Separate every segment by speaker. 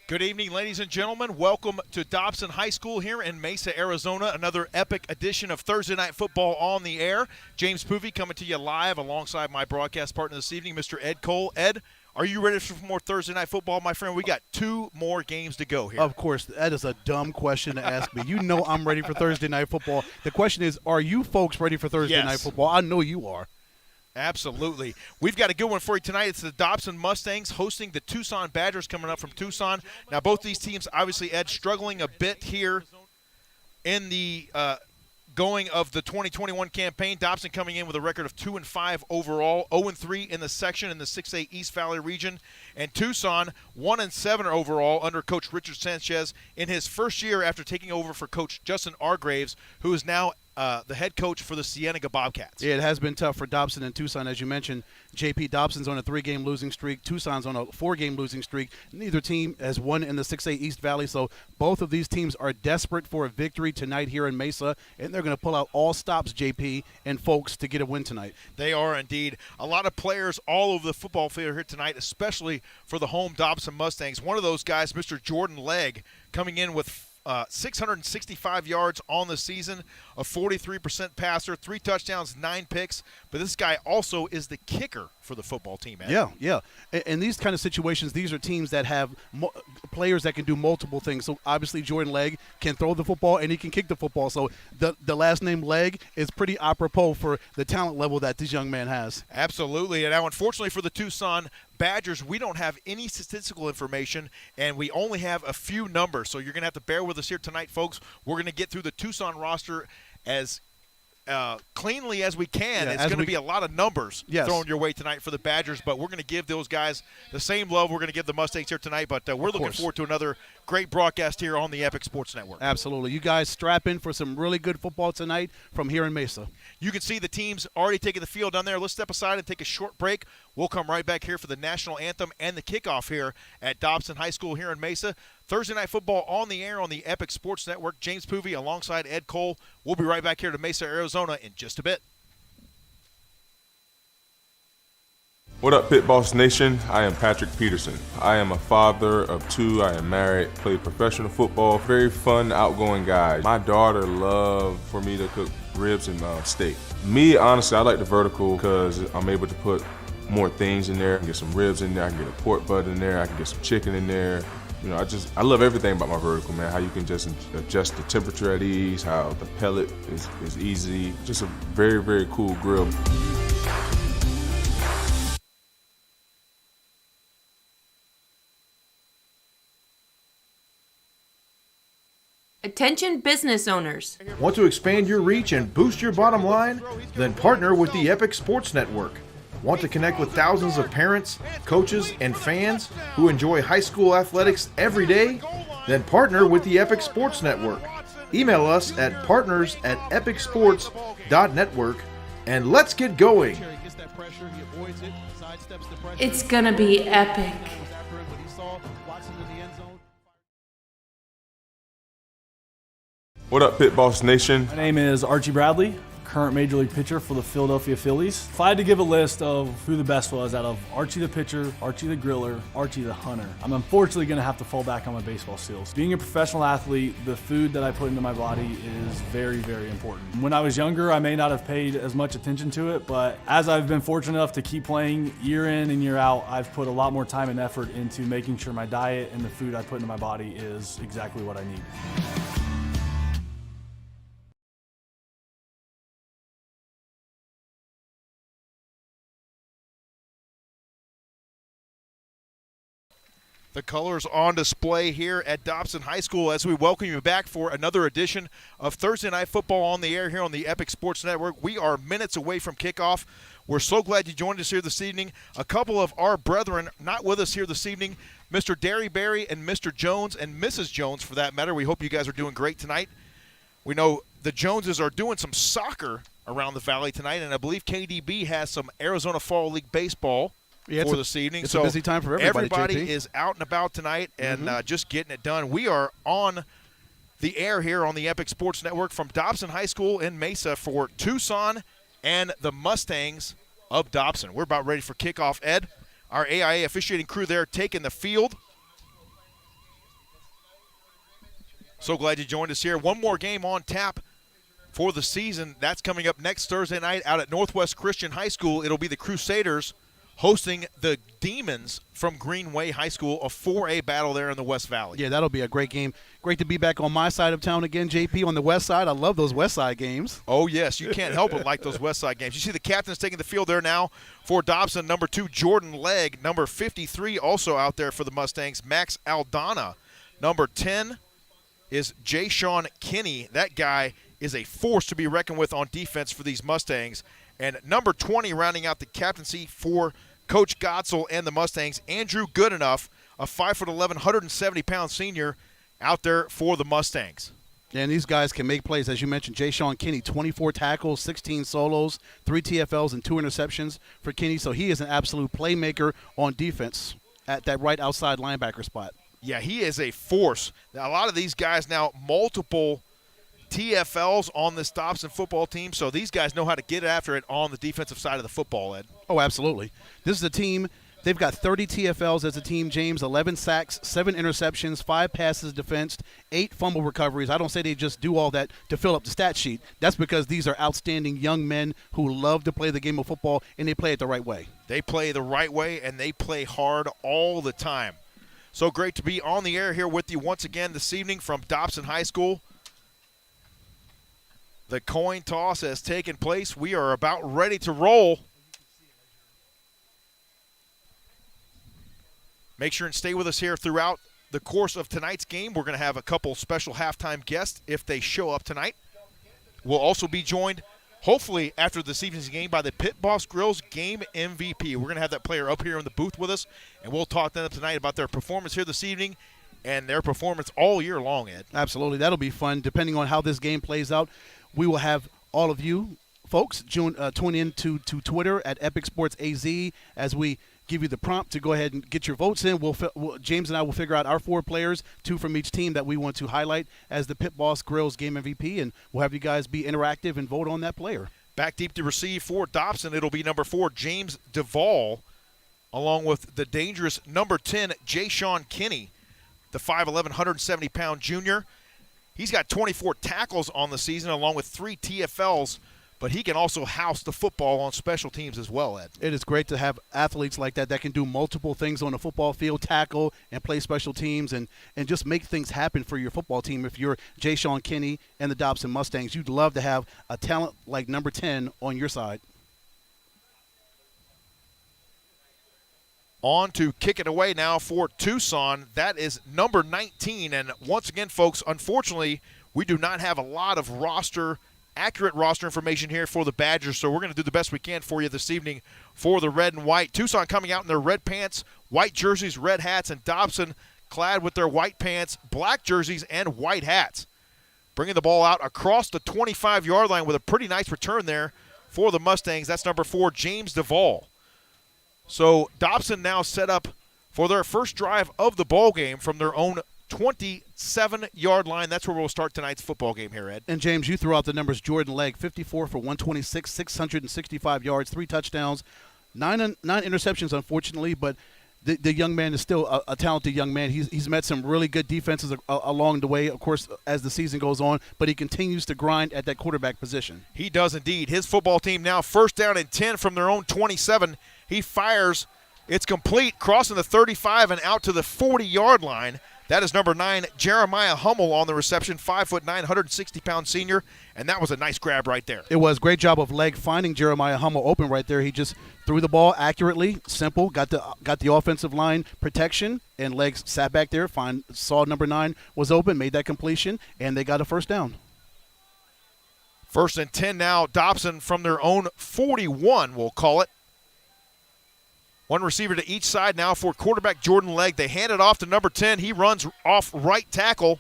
Speaker 1: Good evening, ladies and gentlemen. Welcome to Dobson High School here in Mesa, Arizona. Another epic edition of Thursday Night Football on the air. James Poovey coming to you live alongside my broadcast partner this evening, Mr. Ed Cole. Ed, are you ready for more Thursday Night Football, my friend? We got 2 more games to go here.
Speaker 2: Of course. That is a dumb question to ask me. You know I'm ready for Thursday Night Football. The question is, are you folks ready for Thursday Night Football? I know you are.
Speaker 1: Absolutely. We've got a good one for you tonight. It's the Dobson Mustangs hosting the Tucson Badgers coming up from Tucson. Now, both these teams, obviously, Ed, struggling a bit here in the going of the 2021 campaign. Dobson coming in with a record of 2-5 overall, 0-3 in the section in the 6A East Valley region. And Tucson, 1-7 overall under Coach Richard Sanchez in his first year after taking over for Coach Justin Argraves, who is now the head coach for the Cienega Bobcats.
Speaker 2: Yeah, it has been tough for Dobson and Tucson. As you mentioned, JP Dobson's on a 3-game losing streak. Tucson's on a 4-game losing streak. Neither team has won in the 6A East Valley, so both of these teams are desperate for a victory tonight here in Mesa, and they're going to pull out all stops, JP and folks, to get a win tonight.
Speaker 1: They are indeed. A lot of players all over the football field here tonight, especially for the home Dobson Mustangs. One of those guys, Mr. Jordan Legg, coming in with 665 yards on the season, a 43% passer, 3 touchdowns, 9 picks. But this guy also is the kicker for the football team, Ed.
Speaker 2: Yeah. In these kind of situations, these are teams that have players that can do multiple things. So obviously Jordan Legg can throw the football and he can kick the football. So the last name Legg is pretty apropos for the talent level that this young man has.
Speaker 1: Absolutely. And now, unfortunately for the Tucson Badgers, we don't have any statistical information, and we only have a few numbers. So you're going to have to bear with us here tonight, folks. We're going to get through the Tucson roster as cleanly as we can.
Speaker 2: Yeah,
Speaker 1: it's going to be a lot of numbers thrown your way tonight for the Badgers, but we're going to give those guys the same love we're going to give the Mustangs here tonight. But we're looking forward to another great broadcast here on the Epic Sports Network.
Speaker 2: Absolutely. You guys strap in for some really good football tonight from here in Mesa.
Speaker 1: You can see the teams already taking the field down there. Let's step aside and take a short break. We'll come right back here for the national anthem and the kickoff here at Dobson High School here in Mesa. Thursday Night Football on the air on the Epic Sports Network. James Poovey alongside Ed Cole. We'll be right back here to Mesa, Arizona in just a bit.
Speaker 3: What up, Pit Boss Nation? I am Patrick Peterson. I am a father of 2. I am married, play professional football, very fun, outgoing guy. My daughter loved for me to cook ribs and steak. Me, honestly, I like the vertical because I'm able to put more things in there. I can get some ribs in there, I can get a pork butt in there, I can get some chicken in there. You know, I love everything about my vertical, man. How you can just adjust the temperature at ease, how the pellet is easy. Just a very, very cool grill.
Speaker 4: Attention business owners.
Speaker 5: Want to expand your reach and boost your bottom line? Then partner with the Epic Sports Network. Want to connect with thousands of parents, coaches, and fans who enjoy high school athletics every day? Then partner with the Epic Sports Network. Email us at partners@epicsports.network and let's get going.
Speaker 4: It's gonna be epic.
Speaker 3: What up, Pit Boss Nation?
Speaker 6: My name is Archie Bradley, current Major League pitcher for the Philadelphia Phillies. If I had to give a list of who the best was out of Archie the pitcher, Archie the griller, Archie the hunter, I'm unfortunately going to have to fall back on my baseball skills. Being a professional athlete, the food that I put into my body is very, very important. When I was younger, I may not have paid as much attention to it, but as I've been fortunate enough to keep playing year in and year out, I've put a lot more time and effort into making sure my diet and the food I put into my body is exactly what I need.
Speaker 1: The colors on display here at Dobson High School as we welcome you back for another edition of Thursday Night Football on the air here on the Epic Sports Network. We are minutes away from kickoff. We're so glad you joined us here this evening. A couple of our brethren not with us here this evening, Mr. Derryberry and Mr. Jones and Mrs. Jones for that matter. We hope you guys are doing great tonight. We know the Joneses are doing some soccer around the valley tonight, and I believe KDB has some Arizona Fall League baseball for this evening.
Speaker 2: It's a busy time for everybody.
Speaker 1: Everybody
Speaker 2: JP
Speaker 1: is out and about tonight and just getting it done. We are on the air here on the Epic Sports Network from Dobson High School in Mesa for Tucson and the Mustangs of Dobson. We're about ready for kickoff. Ed, our AIA officiating crew there taking the field. So glad you joined us here. One more game on tap for the season. That's coming up next Thursday night out at Northwest Christian High School. It'll be the Crusaders hosting the Demons from Greenway High School, a 4A battle there in the West Valley.
Speaker 2: Yeah, that'll be a great game. Great to be back on my side of town again, JP, on the west side. I love those west side games.
Speaker 1: Oh, yes. You can't help but like those west side games. You see the captains taking the field there now for Dobson. Number 2, Jordan Legg. Number 53 also out there for the Mustangs, Max Aldana. Number 10 is Jay Sean Kinney. That guy is a force to be reckoned with on defense for these Mustangs. And number 20 rounding out the captaincy for Coach Gotzel and the Mustangs, Andrew Goodenough, a 5'11", 170-pound senior out there for the Mustangs.
Speaker 2: And these guys can make plays. As you mentioned, Jay Sean Kinney, 24 tackles, 16 solos, 3 TFLs, and 2 interceptions for Kinney. So he is an absolute playmaker on defense at that right outside linebacker spot.
Speaker 1: Yeah, he is a force. Now, a lot of these guys now, multiple TFLs on this Dobson football team, so these guys know how to get after it on the defensive side of the football, Ed.
Speaker 2: Oh, absolutely. This is a team, they've got 30 TFLs as a team, James, 11 sacks, 7 interceptions, 5 passes defensed, 8 fumble recoveries. I don't say they just do all that to fill up the stat sheet. That's because these are outstanding young men who love to play the game of football, and they play it the right way.
Speaker 1: They play the right way, and they play hard all the time. So great to be on the air here with you once again this evening from Dobson High School. The coin toss has taken place. We are about ready to roll. Make sure and stay with us here throughout the course of tonight's game. We're going to have a couple special halftime guests if they show up tonight. We'll also be joined, hopefully, after this evening's game by the Pit Boss Grill's game MVP. We're going to have that player up here in the booth with us, and we'll talk to them tonight about their performance here this evening and their performance all year long, Ed.
Speaker 2: Absolutely. That'll be fun. Depending on how this game plays out, we will have all of you folks tune in to Twitter at Epic Sports AZ as we give you the prompt to go ahead and get your votes in. James and I will figure out our 4 players, 2 from each team that we want to highlight as the Pit Boss Grill's game MVP, and we'll have you guys be interactive and vote on that player.
Speaker 1: Back deep to receive for Dobson, it'll be number 4, James Duvall, along with the dangerous number 10, Jay Sean Kinney, the 5'11", 170-pound junior. He's got 24 tackles on the season along with 3 TFLs, but he can also house the football on special teams as well, Ed.
Speaker 2: It is great to have athletes like that can do multiple things on the football field, tackle and play special teams, and just make things happen for your football team. If you're Jay Sean Kinney and the Dobson Mustangs, you'd love to have a talent like number 10 on your side.
Speaker 1: On to kick it away now for Tucson. That is number 19. And once again, folks, unfortunately, we do not have a lot of accurate roster information here for the Badgers, so we're going to do the best we can for you this evening for the red and white. Tucson coming out in their red pants, white jerseys, red hats, and Dobson clad with their white pants, black jerseys, and white hats. Bringing the ball out across the 25-yard line with a pretty nice return there for the Mustangs. That's number 4, James Duvall. So Dobson now set up for their first drive of the ball game from their own 27-yard line. That's where we'll start tonight's football game here, Ed.
Speaker 2: And, James, you threw out the numbers. Jordan Legg, 54 for 126, 665 yards, 3 touchdowns, 9 interceptions, unfortunately, but the young man is still a talented young man. He's met some really good defenses along the way, of course, as the season goes on, but he continues to grind at that quarterback position.
Speaker 1: He does indeed. His football team now first down and 10 from their own 27. He fires. It's complete, crossing the 35 and out to the 40-yard line. That is number 9, Jeremiah Hummel on the reception, 5'9", 160-pound senior, and that was a nice grab right there.
Speaker 2: It was. Great job of Legg finding Jeremiah Hummel open right there. He just threw the ball accurately, simple, got the offensive line protection, and Legg sat back there, saw number 9 was open, made that completion, and they got a first down.
Speaker 1: First and 10 now, Dobson from their own 41, we'll call it. One receiver to each side now for quarterback Jordan Legg. They hand it off to number 10. He runs off right tackle,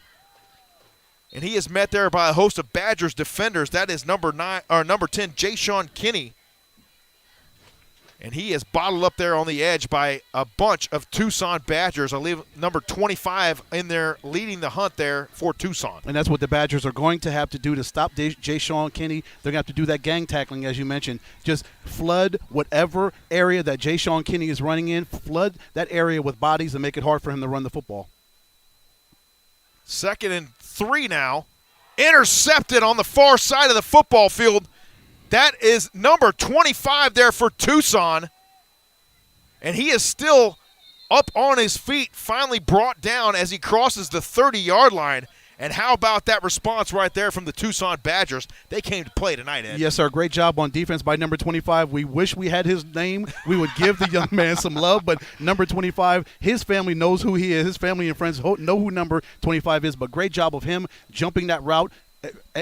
Speaker 1: and he is met there by a host of Badgers defenders. That is number 10, Jay Sean Kinney. And he is bottled up there on the edge by a bunch of Tucson Badgers. I leave number 25 in there leading the hunt there for Tucson.
Speaker 2: And that's what the Badgers are going to have to do to stop Jay Sean Kinney. They're going to have to do that gang tackling, as you mentioned. Just flood whatever area that Jay Sean Kinney is running in, flood that area with bodies and make it hard for him to run the football.
Speaker 1: 2nd and 3 now. Intercepted on the far side of the football field. That is number 25 there for Tucson. And he is still up on his feet, finally brought down as he crosses the 30-yard line. And how about that response right there from the Tucson Badgers? They came to play tonight, Ed.
Speaker 2: Yes, sir. Great job on defense by number 25. We wish we had his name. We would give the young man some love, but number 25, his family knows who he is. His family and friends know who number 25 is, but great job of him jumping that route,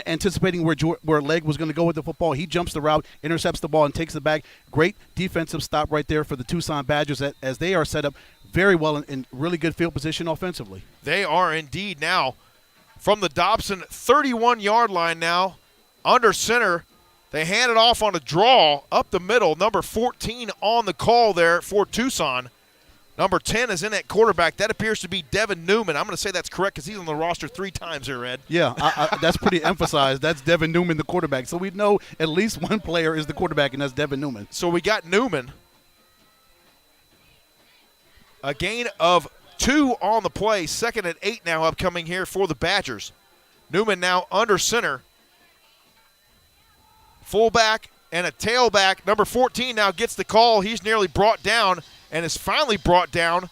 Speaker 2: anticipating where Leg was going to go with the football. He jumps the route, intercepts the ball, and takes it back. Great defensive stop right there for the Tucson Badgers as they are set up very well in really good field position offensively.
Speaker 1: They are indeed now. From the Dobson 31-yard line now, under center, they hand it off on a draw up the middle. Number 14 on the call there for Tucson. Number 10 is in at quarterback. That appears to be Devin Newman. I'm going to say that's correct because he's on the roster 3 times here, Ed.
Speaker 2: Yeah, that's pretty emphasized. That's Devin Newman, the quarterback. So we know at least one player is the quarterback, and that's Devin Newman.
Speaker 1: So we got Newman. A gain of 2 on the play. 2nd and 8 now upcoming here for the Badgers. Newman now under center. Fullback and a tailback. Number 14 now gets the call. He's nearly brought down and is finally brought down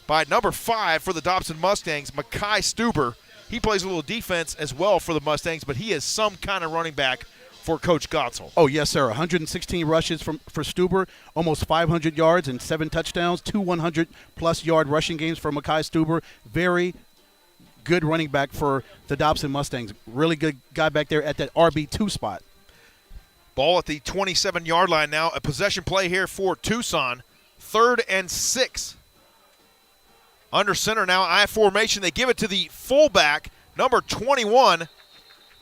Speaker 1: by number 5 for the Dobson Mustangs, Mekhi Stuber. He plays a little defense as well for the Mustangs, but he is some kind of running back for Coach Gotzel.
Speaker 2: Oh, yes, sir. 116 rushes for Stuber, almost 500 yards and 7 touchdowns, 2 100-plus yard rushing games for Mekhi Stuber. Very good running back for the Dobson Mustangs. Really good guy back there at that RB2 spot.
Speaker 1: Ball at the 27-yard line now. A possession play here for Tucson. 3rd and 6. Under center now, I formation. They give it to the fullback, number 21,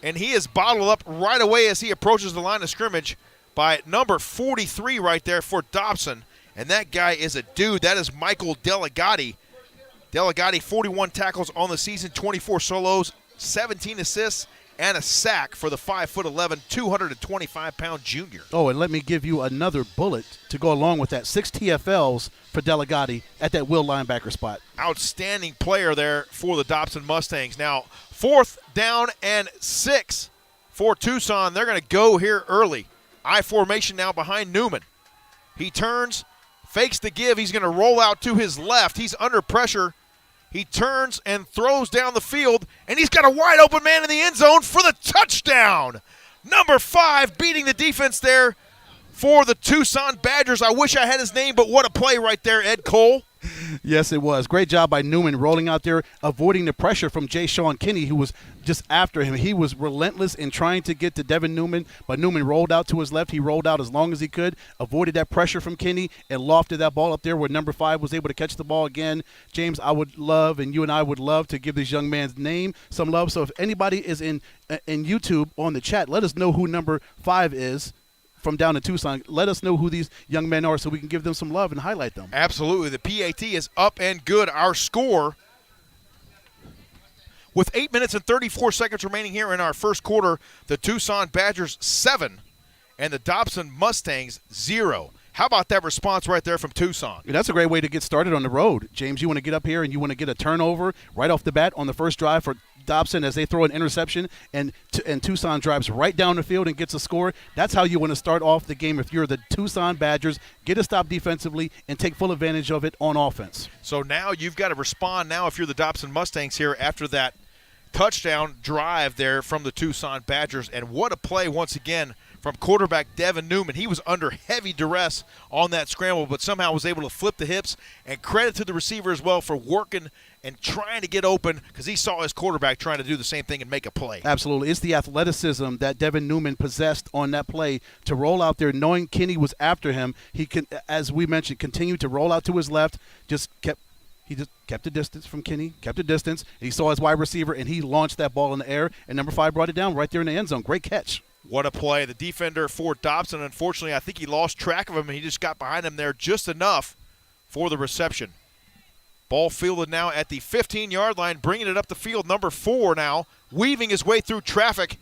Speaker 1: and he is bottled up right away as he approaches the line of scrimmage by number 43 right there for Dobson. And that guy is a dude. That is Michael Delegati. Delegati, 41 tackles on the season, 24 solos, 17 assists, and a sack for the 5'11", 225-pound junior.
Speaker 2: Oh, and let me give you another bullet to go along with that. 6 TFLs for Delegati at that will linebacker spot.
Speaker 1: Outstanding player there for the Dobson Mustangs. Now, 4th down and 6 for Tucson. They're going to go here early. I formation now behind Newman. He turns, fakes the give. He's going to roll out to his left. He's under pressure. He turns and throws down the field, and he's got a wide open man in the end zone for the touchdown. Number 5 beating the defense there for the Tucson Badgers. I wish I had his name, but what a play right there, Ed Cole.
Speaker 2: Yes, it was. Great job by Newman rolling out there, avoiding the pressure from Jay Sean Kinney, who was just after him. He was relentless in trying to get to Devin Newman, but Newman rolled out to his left. He rolled out as long as he could, avoided that pressure from Kinney, and lofted that ball up there where number 5 was able to catch the ball again. James, I would love, and you and I would love to give this young man's name some love. So if anybody is in YouTube on the chat, let us know who number 5 is. From down in Tucson, let us know who these young men are so we can give them some love and highlight them.
Speaker 1: Absolutely. The PAT is up and good. Our score, with 8 minutes and 34 seconds remaining here in our first quarter, the Tucson Badgers 7 and the Dobson Mustangs 0. How about that response right there from Tucson?
Speaker 2: That's a great way to get started on the road. James, you want to get up here and you want to get a turnover right off the bat on the first drive for Dobson as they throw an interception, and Tucson drives right down the field and gets a score. That's how you want to start off the game if you're the Tucson Badgers. Get a stop defensively and take full advantage of it on offense.
Speaker 1: So now you've got to respond now if you're the Dobson Mustangs here after that touchdown drive there from the Tucson Badgers. And what a play once again from quarterback Devin Newman. He was under heavy duress on that scramble, but somehow was able to flip the hips, and credit to the receiver as well for working and trying to get open because he saw his quarterback trying to do the same thing and make a play.
Speaker 2: Absolutely. It's the athleticism that Devin Newman possessed on that play to roll out there knowing Kinney was after him. He can, as we mentioned, continued to roll out to his left, He just kept the distance from Kinney, kept the distance. He saw his wide receiver, and he launched that ball in the air, and number 5 brought it down right there in the end zone. Great catch.
Speaker 1: What a play. The defender for Dobson, unfortunately, I think he lost track of him, and he just got behind him there just enough for the reception. Ball fielded now at the 15-yard line, bringing it up the field. Number 4 now, weaving his way through traffic,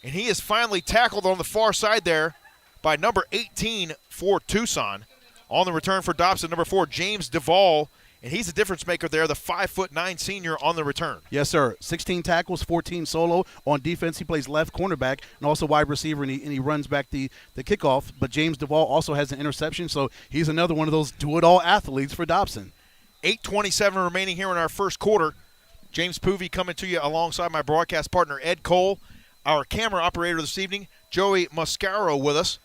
Speaker 1: and he is finally tackled on the far side there by number 18 for Tucson. On the return for Dobson, number 4, James Duvall, and he's the difference maker there, the 5'9" senior on the return.
Speaker 2: Yes, sir. 16 tackles, 14 solo. On defense, he plays left cornerback and also wide receiver, and he runs back the kickoff. But James Duvall also has an interception, so he's another one of those do-it-all athletes for Dobson.
Speaker 1: 8:27 remaining here in our first quarter. James Poovey coming to you alongside my broadcast partner, Ed Cole. Our camera operator this evening, Joey Mascaro, with us.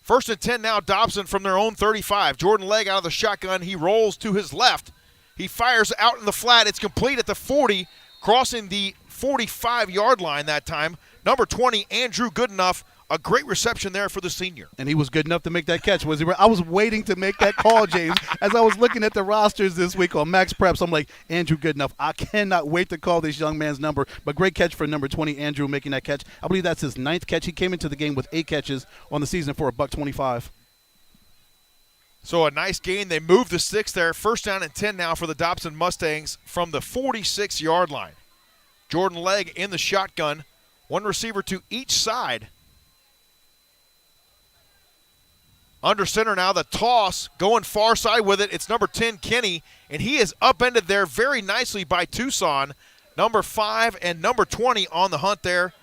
Speaker 1: 1st and 10 now, Dobson from their own 35. Jordan Legg out of the shotgun. He rolls to his left. He fires out in the flat. It's complete at the 40, crossing the 45-yard line that time. Number 20, Andrew Goodenough. A great reception there for the senior.
Speaker 2: And he was good enough to make that catch. Was he? I was waiting to make that call, James. As I was looking at the rosters this week on Max Preps, I'm like, Andrew Goodenough. I cannot wait to call this young man's number. But great catch for number 20, Andrew, making that catch. I believe that's his 9th catch. He came into the game with 8 catches on the season for $125.
Speaker 1: So a nice gain. They move the 6 there. 1st down and 10 now for the Dobson Mustangs from the 46-yard line. Jordan Legg in the shotgun. One receiver to each side. Under center now, the toss, going far side with it. It's number 10, Kenny, and he is upended there very nicely by Tucson. Number 5 and number 20 on the hunt there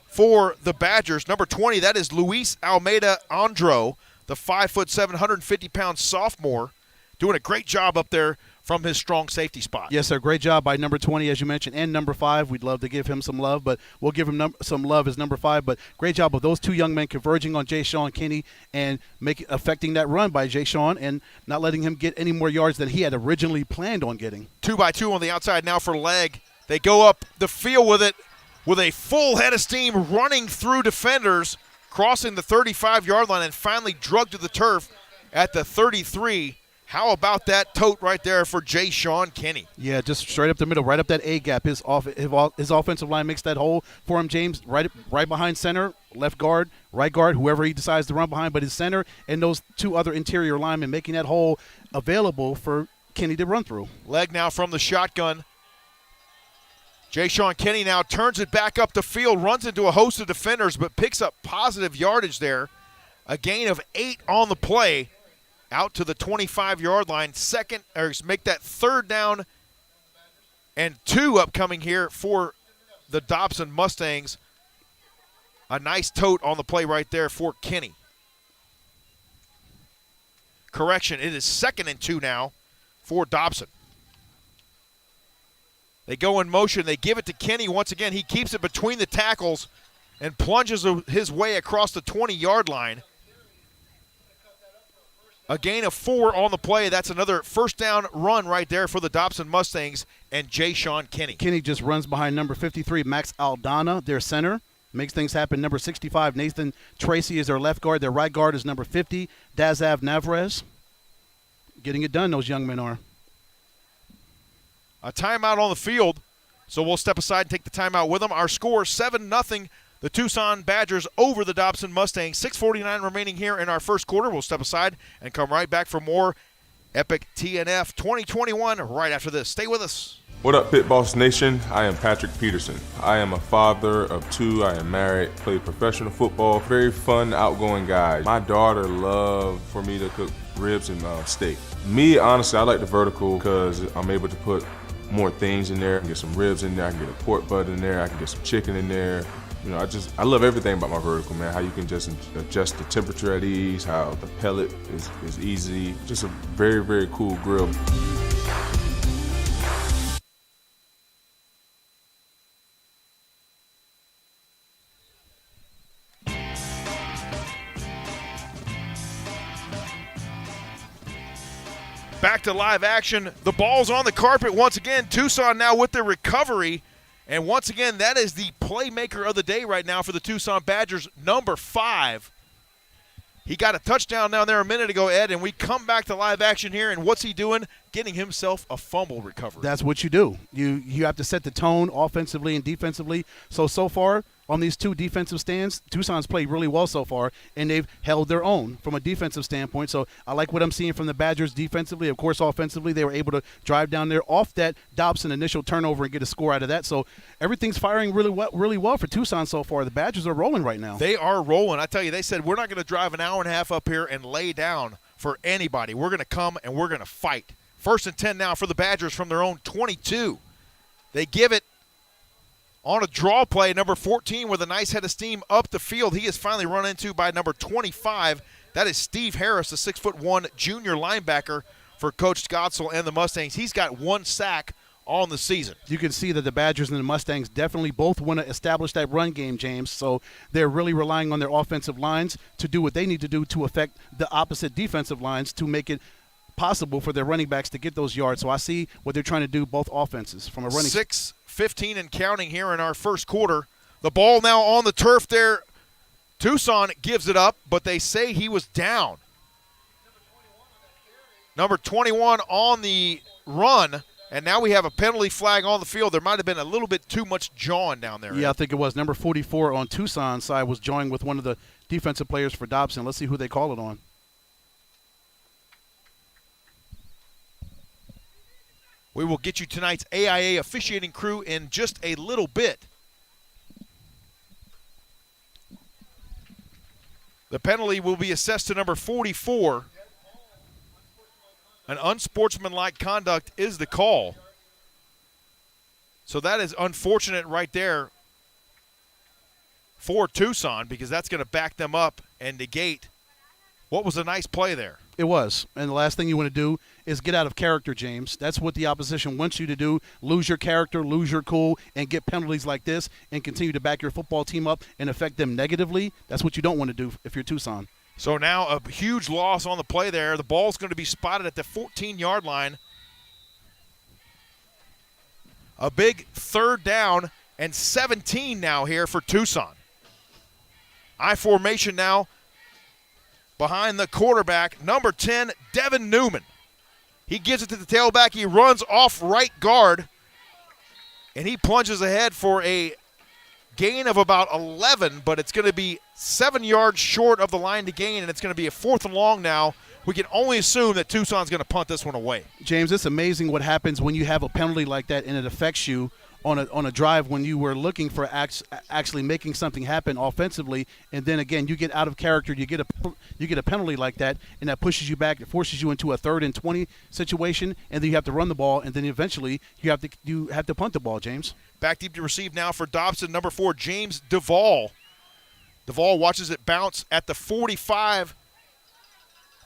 Speaker 1: for the Badgers. Number 20, that is Luis Almeida Andro, the 5'7", 150-pound sophomore, doing a great job up there from his strong safety spot.
Speaker 2: Yes, sir. Great job by number 20, as you mentioned, and number 5. We'd love to give him some love, but we'll give him some love as number 5. But great job of those two young men converging on Jay Sean Kinney and affecting that run by Jay Sean and not letting him get any more yards than he had originally planned on getting.
Speaker 1: 2-by-2 on the outside now for Legg. They go up the field with it with a full head of steam running through defenders, crossing the 35-yard line and finally drugged to the turf at the 33. How about that tote right there for Jay Sean Kinney?
Speaker 2: Yeah, just straight up the middle, right up that A gap. His offensive line makes that hole for him, James, right behind center, left guard, right guard, whoever he decides to run behind, but his center and those two other interior linemen making that hole available for Kinney to run through.
Speaker 1: Legg now from the shotgun. Jay Sean Kinney now turns it back up the field, runs into a host of defenders, but picks up positive yardage there. A gain of 8 on the play. Out to the 25-yard line, make that 3rd down and 2 upcoming here for the Dobson Mustangs. A nice tote on the play right there for Kinney. Correction, it is 2nd and 2 now for Dobson. They go in motion. They give it to Kinney once again. He keeps it between the tackles and plunges his way across the 20-yard line. A gain of 4 on the play. That's another 1st down run right there for the Dobson Mustangs and Jay Sean Kinney.
Speaker 2: Kinney just runs behind number 53, Max Aldana, their center. Makes things happen. Number 65, Nathan Tracy is their left guard. Their right guard is number 50, Dazav Navarez. Getting it done, those young men are.
Speaker 1: A timeout on the field, so we'll step aside and take the timeout with them. Our score, 7-0. The Tucson Badgers over the Dobson Mustangs. 6:49 remaining here in our first quarter. We'll step aside and come right back for more Epic TNF 2021 right after this. Stay with us.
Speaker 3: What up, Pit Boss Nation? I am Patrick Peterson. I am a father of 2. I am married, play professional football, very fun, outgoing guy. My daughter loved for me to cook ribs and steak. Me, honestly, I like the vertical because I'm able to put more things in there. I can get some ribs in there, I can get a pork butt in there, I can get some chicken in there. You know, I love everything about my vertical, man. How you can just adjust the temperature at ease, how the pellet is easy. Just a very, very cool grill.
Speaker 1: Back to live action. The ball's on the carpet once again. Tucson now with the recovery. And once again, that is the playmaker of the day right now for the Tucson Badgers, number 5. He got a touchdown down there a minute ago, Ed, and we come back to live action here, and what's he doing? Getting himself a fumble recovery.
Speaker 2: That's what you do. You have to set the tone offensively and defensively. So far, on these 2 defensive stands, Tucson's played really well so far, and they've held their own from a defensive standpoint. So I like what I'm seeing from the Badgers defensively. Of course, offensively, they were able to drive down there off that Dobson initial turnover and get a score out of that. So everything's firing really well for Tucson so far. The Badgers are rolling right now.
Speaker 1: They are rolling. I tell you, they said, we're not going to drive an hour and a half up here and lay down for anybody. We're going to come and we're going to fight First and 10 now for the Badgers from their own 22. They give it on a draw play, number 14 with a nice head of steam up the field. He is finally run into by number 25. That is Steve Harris, the 6'1" junior linebacker for Coach Gottsel and the Mustangs. He's got 1 sack on the season.
Speaker 2: You can see that the Badgers and the Mustangs definitely both want to establish that run game, James. So they're really relying on their offensive lines to do what they need to do to affect the opposite defensive lines to make it possible for their running backs to get those yards. So I see what they're trying to do, both offenses, from a running.
Speaker 1: 6:15 and counting here in our first quarter. The ball now on the turf there. Tucson gives it up, but they say he was down. Number 21 on the run, and now we have a penalty flag on the field. There might have been a little bit too much jawing down there.
Speaker 2: Yeah, I think it was. Number 44 on Tucson's side was jawing with one of the defensive players for Dobson. Let's see who they call it on.
Speaker 1: We will get you tonight's AIA officiating crew in just a little bit. The penalty will be assessed to number 44. An unsportsmanlike conduct is the call. So that is unfortunate right there for Tucson, because that's going to back them up and negate what was a nice play there.
Speaker 2: It was. And the last thing you want to do is get out of character, James. That's what the opposition wants you to do. Lose your character, lose your cool, and get penalties like this and continue to back your football team up and affect them negatively. That's what you don't want to do if you're Tucson.
Speaker 1: So now a huge loss on the play there. The ball's going to be spotted at the 14-yard line. A big 3rd down and 17 now here for Tucson. I formation now behind the quarterback, number 10, Devin Newman. He gives it to the tailback. He runs off right guard, and he plunges ahead for a gain of about 11, but it's going to be 7 yards short of the line to gain, and it's going to be a 4th and long now. We can only assume that Tucson's going to punt this one away.
Speaker 2: James, it's amazing what happens when you have a penalty like that and it affects you on a drive when you were looking for actually making something happen offensively, and then again you get out of character, you get a penalty like that, and that pushes you back, it forces you into a 3rd and 20 situation, and then you have to run the ball, and then eventually you have to punt the ball, James.
Speaker 1: Back deep to receive now for Dobson, number 4, James Duvall. Duvall watches it bounce at the 45.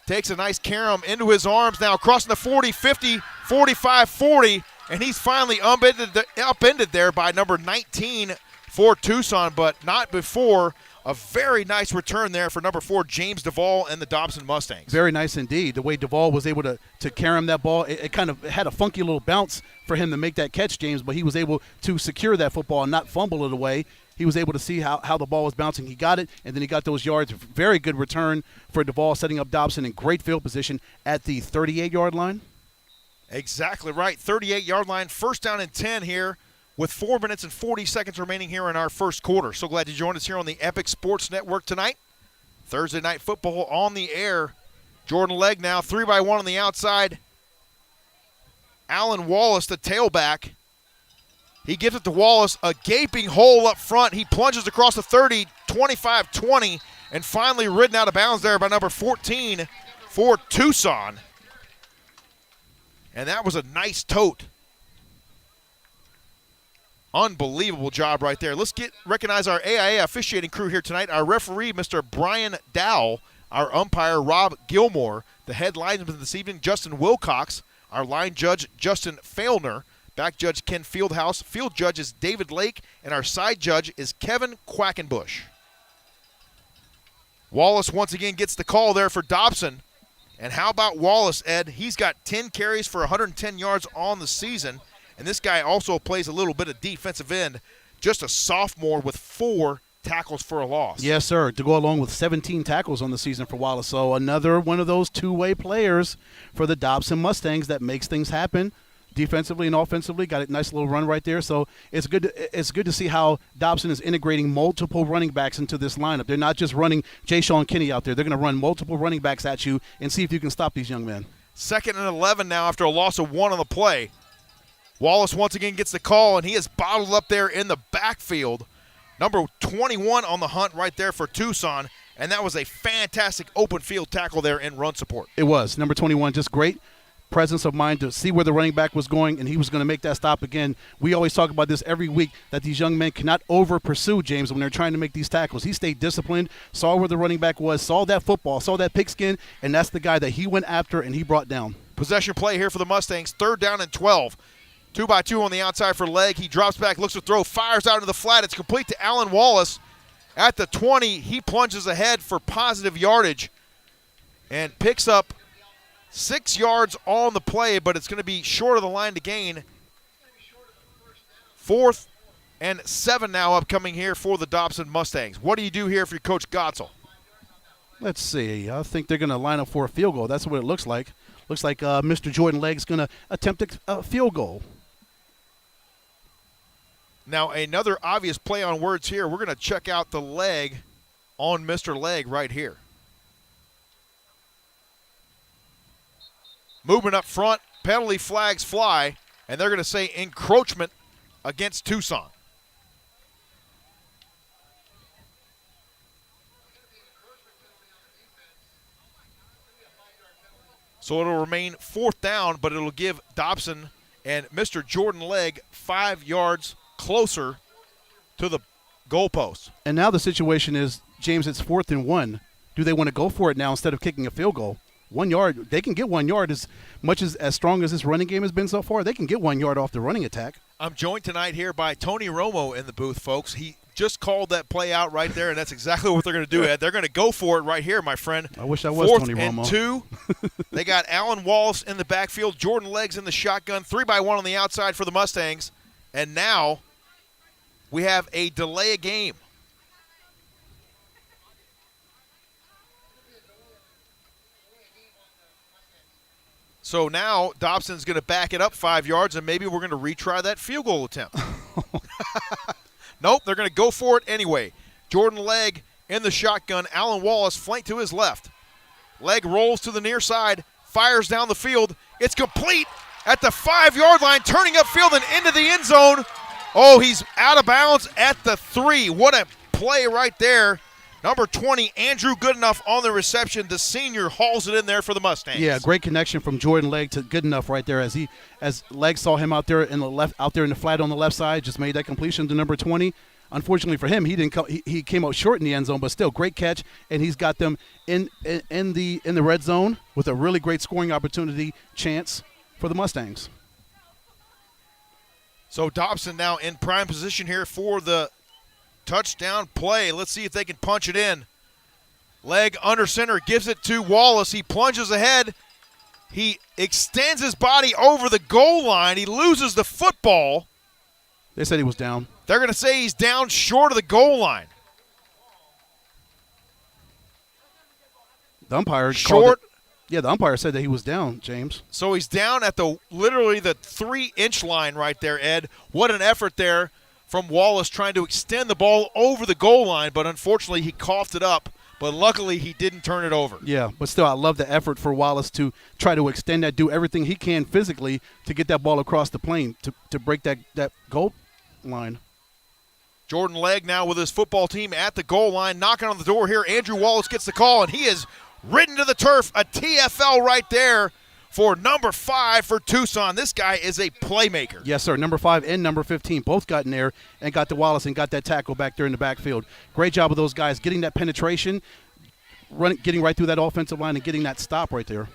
Speaker 1: Takes a nice carom into his arms now, crossing the 40, 50, 45, 40, and he's finally upended there by number 19 for Tucson, but not before a very nice return there for number 4, James Duvall and the Dobson Mustangs.
Speaker 2: Very nice indeed. The way Duvall was able to carom that ball, it kind of had a funky little bounce for him to make that catch, James, but he was able to secure that football and not fumble it away. He was able to see how the ball was bouncing. He got it, and then he got those yards. Very good return for Duvall, setting up Dobson in great field position at the 38-yard line.
Speaker 1: Exactly right, 38-yard line, 1st down and 10 here with 4 minutes and 40 seconds remaining here in our first quarter. So glad you joined us here on the Epic Sports Network tonight. Thursday Night Football on the air. Jordan Legg now, 3-by-1 on the outside. Alan Wallace, the tailback. He gives it to Wallace, a gaping hole up front. He plunges across the 30, 25, 20, and finally ridden out of bounds there by number 14 for Tucson. And that was a nice tote. Unbelievable job right there. Let's recognize our AIA officiating crew here tonight. Our referee, Mr. Brian Dowell. Our umpire, Rob Gilmore. The head linesman this evening, Justin Wilcox. Our line judge, Justin Failner. Back judge, Ken Fieldhouse. Field judge is David Lake. And our side judge is Kevin Quackenbush. Wallace once again gets the call there for Dobson. And how about Wallace, Ed? He's got 10 carries for 110 yards on the season. And this guy also plays a little bit of defensive end. Just a sophomore with 4 tackles for a loss.
Speaker 2: Yes, sir. To go along with 17 tackles on the season for Wallace. So another one of those two-way players for the Dobson Mustangs that makes things happen defensively and offensively. Got a nice little run right there. So it's good to see how Dobson is integrating multiple running backs into this lineup. They're not just running Jay Sean Kinney out there. They're going to run multiple running backs at you and see if you can stop these young men.
Speaker 1: 2nd and 11 now after a loss of 1 on the play. Wallace once again gets the call, and he is bottled up there in the backfield. Number 21 on the hunt right there for Tucson, and that was a fantastic open field tackle there in run support.
Speaker 2: It was. Number 21, just great presence of mind to see where the running back was going, and he was going to make that stop again. We always talk about this every week, that these young men cannot over-pursue, James, when they're trying to make these tackles. He stayed disciplined, saw where the running back was, saw that football, saw that pigskin, and that's the guy that he went after and he brought down.
Speaker 1: Possession play here for the Mustangs, 3rd down and 12. 2-by-2 on the outside for Legg. He drops back, looks to throw, fires out into the flat. It's complete to Alan Wallace. At the 20, he plunges ahead for positive yardage and picks up 6 yards on the play, but it's going to be short of the line to gain. 4th and 7 now upcoming here for the Dobson Mustangs. What do you do here if you're Coach Gotzel?
Speaker 2: Let's see. I think they're going to line up for a field goal. That's what it looks like. Looks like Mr. Jordan Legg's going to attempt a field goal.
Speaker 1: Now, another obvious play on words here. We're going to check out the leg on Mr. Legg right here. Movement up front, penalty flags fly, and they're going to say encroachment against Tucson. So it'll remain 4th down, but it'll give Dobson and Mr. Jordan Legg 5 yards closer to the goalpost.
Speaker 2: And now the situation is, James, it's 4th and 1. Do they want to go for it now instead of kicking a field goal? 1 yard, they can get 1 yard as much as strong as this running game has been so far. They can get 1 yard off the running attack.
Speaker 1: I'm joined tonight here by Tony Romo in the booth, folks. He just called that play out right there, and that's exactly what they're going to do, Ed. They're going to go for it right here, my friend.
Speaker 2: I wish I was
Speaker 1: 4th
Speaker 2: Tony Romo.
Speaker 1: and 2. They got Alan Wallace in the backfield, Jordan Legg's in the shotgun, 3-by-1 on the outside for the Mustangs. And now we have a delay of game. So now Dobson's going to back it up 5 yards, and maybe we're going to retry that field goal attempt. Nope, they're going to go for it anyway. Jordan Legg in the shotgun. Alan Wallace flanked to his left. Legg rolls to the near side, fires down the field. It's complete at the 5-yard line, turning upfield and into the end zone. Oh, he's out of bounds at the 3. What a play right there. Number 20, Andrew Goodenough on the reception. The senior hauls it in there for the Mustangs.
Speaker 2: Yeah, great connection from Jordan Legg to Goodenough right there as Legg saw him out there in the flat on the left side, just made that completion to number 20. Unfortunately for him, he came out short in the end zone, but still great catch, and he's got them in the red zone with a really great scoring opportunity chance for the Mustangs.
Speaker 1: So Dobson now in prime position here for the touchdown play. Let's see if they can punch it in. Legg under center, gives it to Wallace. He plunges ahead. He extends his body over the goal line. He loses the football.
Speaker 2: They said he was down.
Speaker 1: They're going to say he's down short of the goal line.
Speaker 2: The umpire
Speaker 1: Short.
Speaker 2: Yeah, the umpire said that he was down, James.
Speaker 1: So he's down at literally the 3-inch line right there, Ed. What an effort there from Wallace trying to extend the ball over the goal line, but unfortunately he coughed it up. But luckily he didn't turn it over.
Speaker 2: Yeah, but still I love the effort for Wallace to try to extend that, do everything he can physically to get that ball across the plane to break that goal line.
Speaker 1: Jordan Legg now with his football team at the goal line, knocking on the door here. Andrew Wallace gets the call, and he is ridden to the turf. A TFL right there for number 5 for Tucson. This guy is a playmaker.
Speaker 2: Yes, sir. Number 5 and number 15 both got in there and got to Wallace and got that tackle back there in the backfield. Great job of those guys getting that penetration, getting right through that offensive line and getting that stop right there.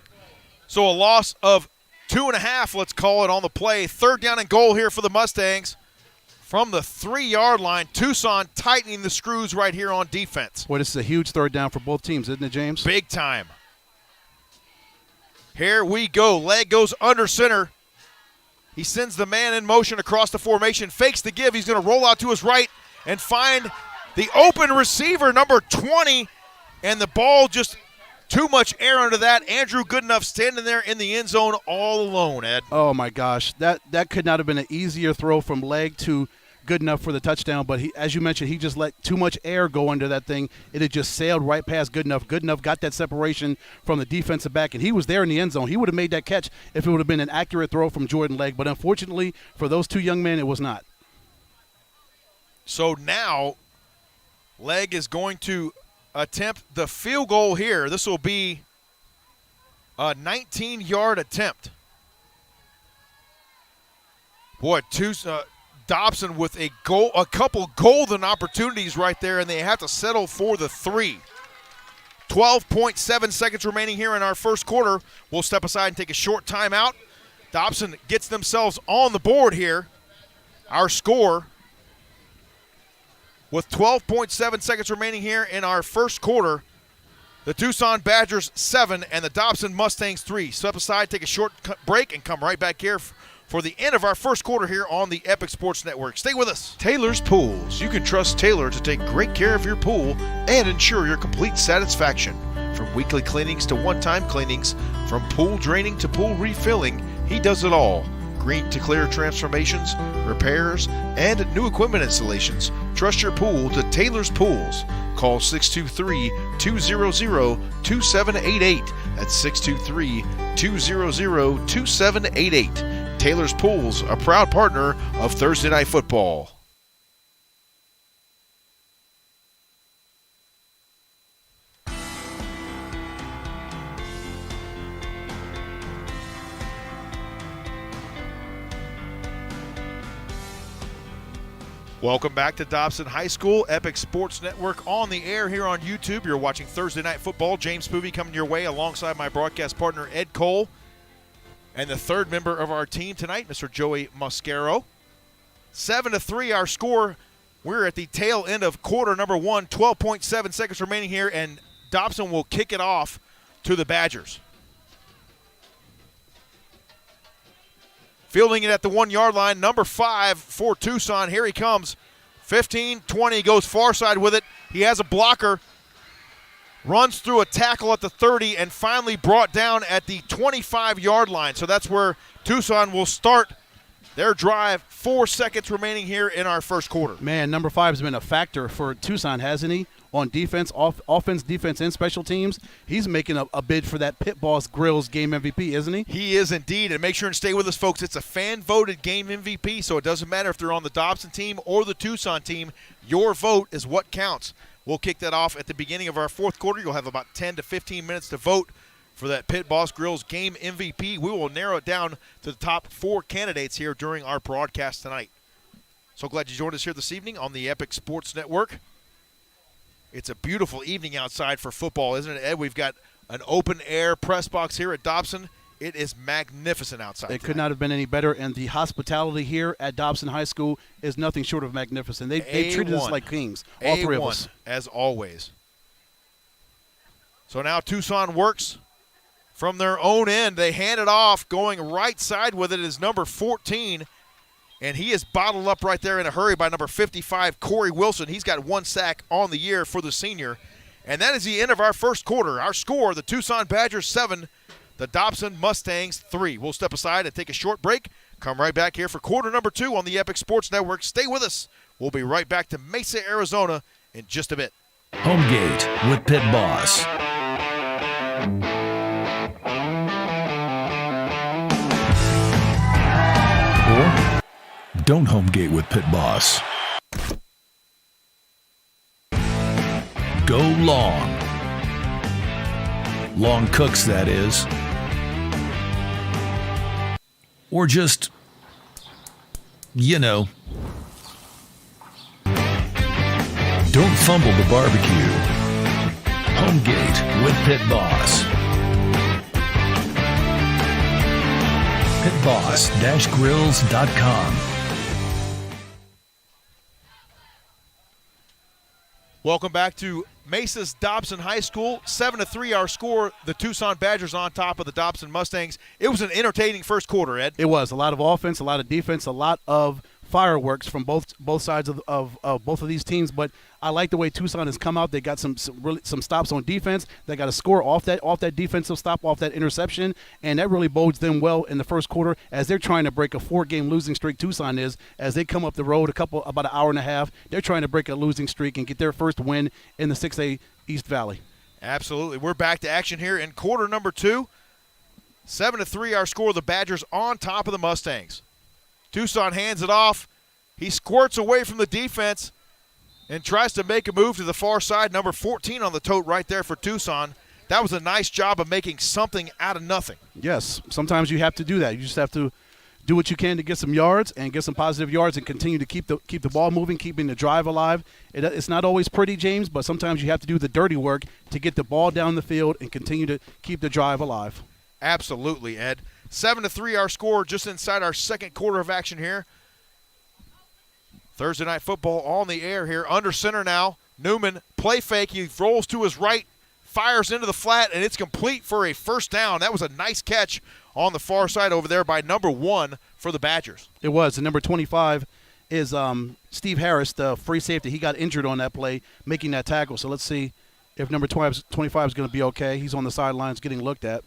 Speaker 1: So a loss of 2.5, let's call it, on the play. 3rd down and goal here for the Mustangs. From the 3-yard line, Tucson tightening the screws right here on defense.
Speaker 2: Boy, this is a huge 3rd down for both teams, isn't it, James?
Speaker 1: Big time. Here we go. Legg goes under center. He sends the man in motion across the formation, fakes the give. He's going to roll out to his right and find the open receiver, number 20, and the ball just too much air under that. Andrew Goodenough standing there in the end zone all alone, Ed.
Speaker 2: Oh, my gosh. That could not have been an easier throw from Legg to Goodenough for the touchdown, but as you mentioned, he just let too much air go under that thing. It had just sailed right past Goodenough. Goodenough got that separation from the defensive back, and he was there in the end zone. He would have made that catch if it would have been an accurate throw from Jordan Legg, but unfortunately for those two young men, it was not.
Speaker 1: So now Legg is going to attempt the field goal here. This will be a 19-yard attempt. Boy, Dobson with a couple golden opportunities right there, and they have to settle for the 3. 12.7 seconds remaining here in our first quarter. We'll step aside and take a short timeout. Dobson gets themselves on the board here. Our score with 12.7 seconds remaining here in our first quarter. The Tucson Badgers 7 and the Dobson Mustangs 3. Step aside, take a short break, and come right back here for the end of our first quarter here on the Epic Sports Network. Stay with us.
Speaker 5: Taylor's Pools. You can trust Taylor to take great care of your pool and ensure your complete satisfaction. From weekly cleanings to one-time cleanings, from pool draining to pool refilling, he does it all. Green to clear transformations, repairs, and new equipment installations. Trust your pool to Taylor's Pools. Call 623-200-2788. That's 623-200-2788. Taylor's Pools, a proud partner of Thursday Night Football.
Speaker 1: Welcome back to Dobson High School, Epic Sports Network on the air here on YouTube. You're watching Thursday Night Football. James Spoovy coming your way alongside my broadcast partner, Ed Cole, and the third member of our team tonight, Mr. Joey Mascaro. 7-3 our score. We're at the tail end of quarter number 1, 12.7 seconds remaining here, and Dobson will kick it off to the Badgers. Fielding it at the 1-yard line, number 5 for Tucson. Here he comes. 15-20, goes far side with it. He has a blocker. Runs through a tackle at the 30 and finally brought down at the 25-yard line. So that's where Tucson will start their drive. 4 seconds remaining here in our first quarter.
Speaker 2: Man, number 5 has been a factor for Tucson, hasn't he? On defense, offense, defense, and special teams. He's making a bid for that Pit Boss Grills game MVP, isn't he?
Speaker 1: He is indeed. And make sure and stay with us, folks. It's a fan-voted game MVP, so it doesn't matter if they're on the Dobson team or the Tucson team. Your vote is what counts. We'll kick that off at the beginning of our fourth quarter. You'll have about 10 to 15 minutes to vote for that Pit Boss Grills game MVP. We will narrow it down to the top 4 candidates here during our broadcast tonight. So glad you joined us here this evening on the Epic Sports Network. It's a beautiful evening outside for football, isn't it, Ed? We've got an open-air press box here at Dobson. It is magnificent outside.
Speaker 2: It could not have been any better, and the hospitality here at Dobson High School is nothing short of magnificent. They treated us like kings, all three of us.
Speaker 1: As always. So now Tucson works from their own end. They hand it off. Going right side with it is number 14, and he is bottled up right there in a hurry by number 55, Corey Wilson. He's got 1 sack on the year for the senior. And that is the end of our first quarter. Our score, the Tucson Badgers 7, the Dobson Mustangs 3. We'll step aside and take a short break. Come right back here for quarter number 2 on the Epic Sports Network. Stay with us. We'll be right back to Mesa, Arizona in just a bit.
Speaker 7: Homegate with Pit Boss. Or don't homegate with Pit Boss. Go long. Long cooks, that is. Or just, you know, don't fumble the barbecue. Homegate with Pit Boss. pitboss-grills.com.
Speaker 1: Welcome back to Mesa's Dobson High School. 7-3 our score. The Tucson Badgers on top of the Dobson Mustangs. It was an entertaining first quarter, Ed.
Speaker 2: It was. A lot of offense, a lot of defense, a lot of fireworks from both sides of both of these teams. But I like the way Tucson has come out. They got some stops on defense. They got a score off that defensive stop, off that interception, and that really bodes them well in the first quarter as they're trying to break a 4-game losing streak. Tucson is, as they come up the road about an hour and a half. They're trying to break a losing streak and get their first win in the 6A East Valley.
Speaker 1: Absolutely. We're back to action here in quarter number 2. 7-3 our score. The Badgers on top of the Mustangs. Tucson hands it off. He squirts away from the defense and tries to make a move to the far side. Number 14 on the tote right there for Tucson. That was a nice job of making something out of nothing.
Speaker 2: Yes, sometimes you have to do that. You just have to do what you can to get some yards and get some positive yards and continue to keep the ball moving, keeping the drive alive. It's not always pretty, James, but sometimes you have to do the dirty work to get the ball down the field and continue to keep the drive alive.
Speaker 1: Absolutely, Ed. 7-3 our score, just inside our second quarter of action here. Thursday Night Football on the air here. Under center now. Newman, play fake. He rolls to his right, fires into the flat, and it's complete for a first down. That was a nice catch on the far side over there by number 1 for the Badgers.
Speaker 2: It was. And number 25 is Steve Harris, the free safety. He got injured on that play making that tackle. So let's see if number 25 is going to be okay. He's on the sidelines getting looked at.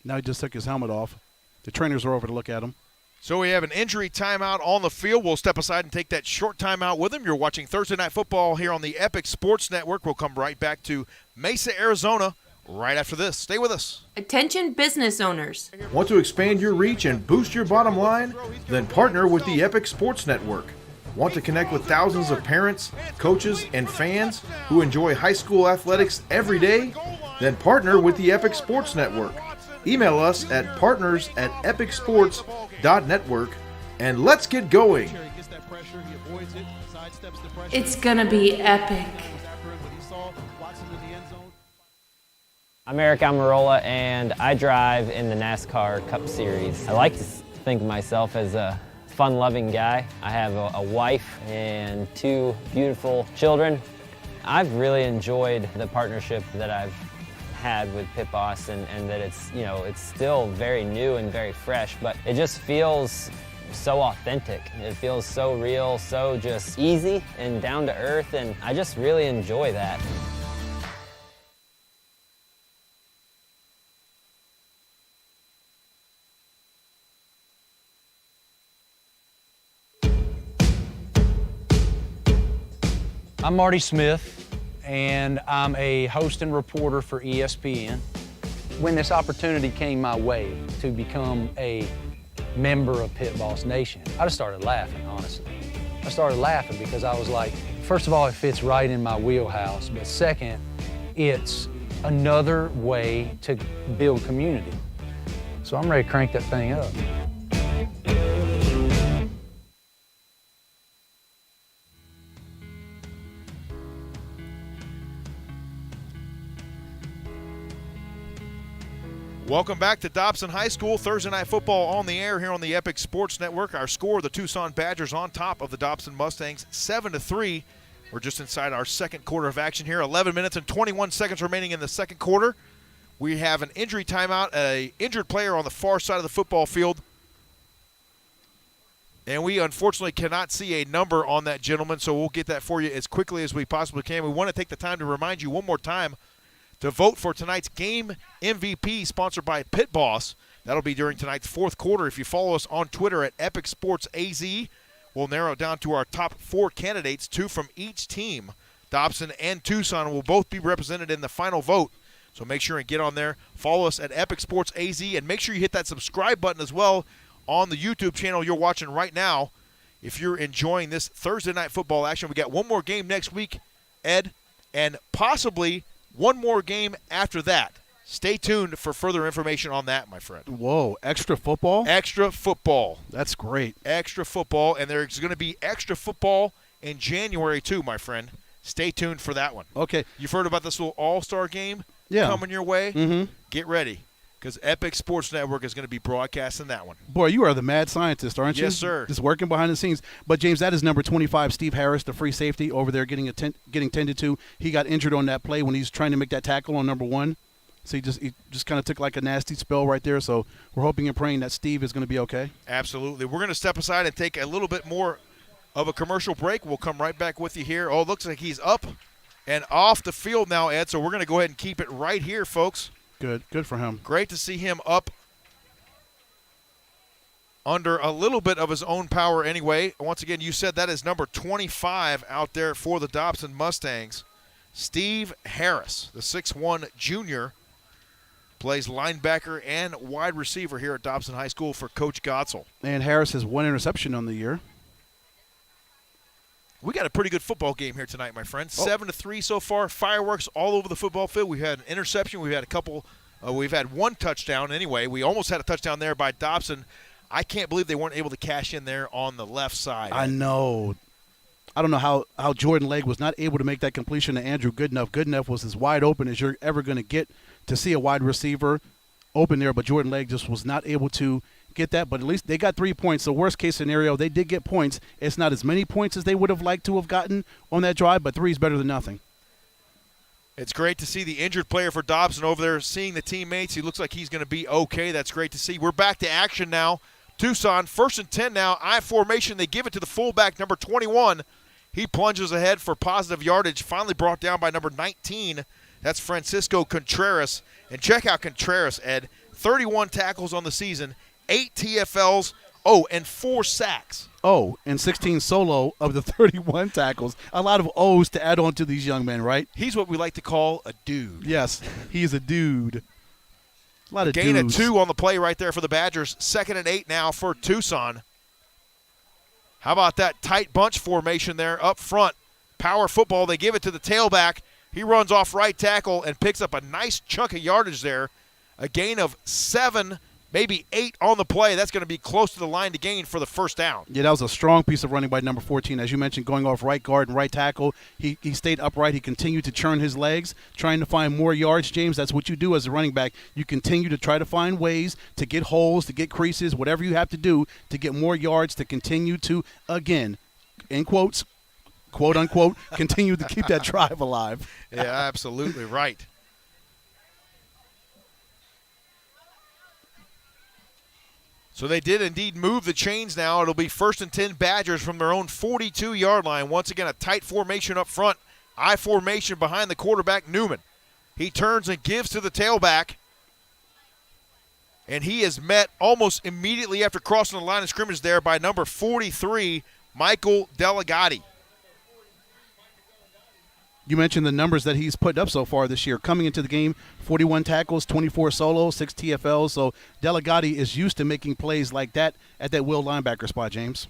Speaker 2: Now he just took his helmet off. The trainers are over to look at him.
Speaker 1: So we have an injury timeout on the field. We'll step aside and take that short timeout with him. You're watching Thursday Night Football here on the Epic Sports Network. We'll come right back to Mesa, Arizona right after this. Stay with us.
Speaker 4: Attention business owners.
Speaker 5: Want to expand your reach and boost your bottom line? Then partner with the Epic Sports Network. Want to connect with thousands of parents, coaches, and fans who enjoy high school athletics every day? Then partner with the Epic Sports Network. Email us at partners@epicsports.network and let's get going.
Speaker 4: It's gonna be epic.
Speaker 8: I'm Eric Almirola, and I drive in the NASCAR Cup Series. I like to think of myself as a fun-loving guy. I have a wife and 2 beautiful children. I've really enjoyed the partnership that I've had with Pit Boss, and that it's still very new and very fresh, but it just feels so authentic. It feels so real, so just easy and down to earth, and I just really enjoy that.
Speaker 9: I'm Marty Smith, and I'm a host and reporter for ESPN. When this opportunity came my way to become a member of Pit Boss Nation, I just started laughing, honestly. I started laughing because I was like, first of all, it fits right in my wheelhouse, but second, it's another way to build community. So I'm ready to crank that thing up.
Speaker 1: Welcome back to Dobson High School. Thursday Night Football on the air here on the Epic Sports Network. Our score, the Tucson Badgers on top of the Dobson Mustangs, 7-3. We're just inside our second quarter of action here. 11 minutes and 21 seconds remaining in the second quarter. We have an injury timeout, an injured player on the far side of the football field. And we unfortunately cannot see a number on that gentleman, so we'll get that for you as quickly as we possibly can. We want to take the time to remind you one more time to vote for tonight's game MVP, sponsored by Pit Boss. That'll be during tonight's fourth quarter. If you follow us on Twitter at Epic Sports AZ, we'll narrow it down to our top 4 candidates, 2 from each team. Dobson and Tucson will both be represented in the final vote. So make sure and get on there. Follow us at Epic Sports AZ, and make sure you hit that subscribe button as well on the YouTube channel you're watching right now. If you're enjoying this Thursday Night Football action, we got one more game next week, Ed, and possibly one more game after that. Stay tuned for further information on that, my friend.
Speaker 2: Whoa, extra football?
Speaker 1: Extra football.
Speaker 2: That's great.
Speaker 1: Extra football, and there's going to be extra football in January too, my friend. Stay tuned for that one.
Speaker 2: Okay.
Speaker 1: You've heard about this little all-star game coming your way?
Speaker 2: Mm-hmm.
Speaker 1: Get ready, because Epic Sports Network is going to be broadcasting that one.
Speaker 2: Boy, you are the mad scientist, aren't you?
Speaker 1: Yes, sir.
Speaker 2: Just working behind the scenes. But, James, that is number 25, Steve Harris, the free safety over there getting tended to. He got injured on that play when he was trying to make that tackle on number 1. So he just kind of took like a nasty spell right there. So we're hoping and praying that Steve is going to be okay.
Speaker 1: Absolutely. We're going to step aside and take a little bit more of a commercial break. We'll come right back with you here. Oh, it looks like he's up and off the field now, Ed. So we're going to go ahead and keep it right here, folks.
Speaker 2: Good for him.
Speaker 1: Great to see him up under a little bit of his own power anyway. Once again, you said that is number 25 out there for the Dobson Mustangs. Steve Harris, the 6'1 junior, plays linebacker and wide receiver here at Dobson High School for Coach Gotzel.
Speaker 2: And Harris has 1 interception on the year.
Speaker 1: We got a pretty good football game here tonight, my friend. 7-3 so far. Fireworks all over the football field. We've had an interception. We've had a couple We've had one touchdown anyway. We almost had a touchdown there by Dobson. I can't believe they weren't able to cash in there on the left side.
Speaker 2: I know. I don't know how Jordan Legg was not able to make that completion to Andrew Goodenough. Goodenough was as wide open as you're ever going to get to see a wide receiver open there, but Jordan Legg just was not able to get that. But at least they got 3 points. So worst case scenario, they did get points. It's not as many points as they would have liked to have gotten on that drive, but 3 is better than nothing.
Speaker 1: It's great to see the injured player for Dobson over there seeing the teammates. He looks like he's going to be okay. That's great to see. We're back to action now. Tucson, 1st and 10 now. I formation. They give it to the fullback, number 21. He plunges ahead for positive yardage, finally brought down by number 19. That's Francisco Contreras. And check out Contreras, Ed. 31 tackles on the season, 8 TFLs, and 4 sacks.
Speaker 2: And 16 solo of the 31 tackles. A lot of O's to add on to these young men, right?
Speaker 1: He's what we like to call a dude.
Speaker 2: Yes, he's a dude. A lot of
Speaker 1: Gain
Speaker 2: dudes.
Speaker 1: of 2 on the play right there for the Badgers. 2nd and 8 now for Tucson. How about that tight bunch formation there up front? Power football. They give it to the tailback. He runs off right tackle and picks up a nice chunk of yardage there. A gain of 7, maybe 8 on the play. That's going to be close to the line to gain for the first down.
Speaker 2: Yeah, that was a strong piece of running by number 14. As you mentioned, going off right guard and right tackle. He stayed upright. He continued to churn his legs, trying to find more yards, James. That's what you do as a running back. You continue to try to find ways to get holes, to get creases, whatever you have to do to get more yards, to continue to, again, in quotes, quote unquote, continue to keep that drive alive.
Speaker 1: Yeah, absolutely right. So they did indeed move the chains now. It'll be 1st and 10 Badgers from their own 42-yard line. Once again, a tight formation up front. I formation behind the quarterback, Newman. He turns and gives to the tailback. And he is met almost immediately after crossing the line of scrimmage there by number 43, Michael Delegati.
Speaker 2: You mentioned the numbers that he's put up so far this year. Coming into the game, 41 tackles, 24 solos, 6 TFLs. So Delegati is used to making plays like that at that will linebacker spot, James.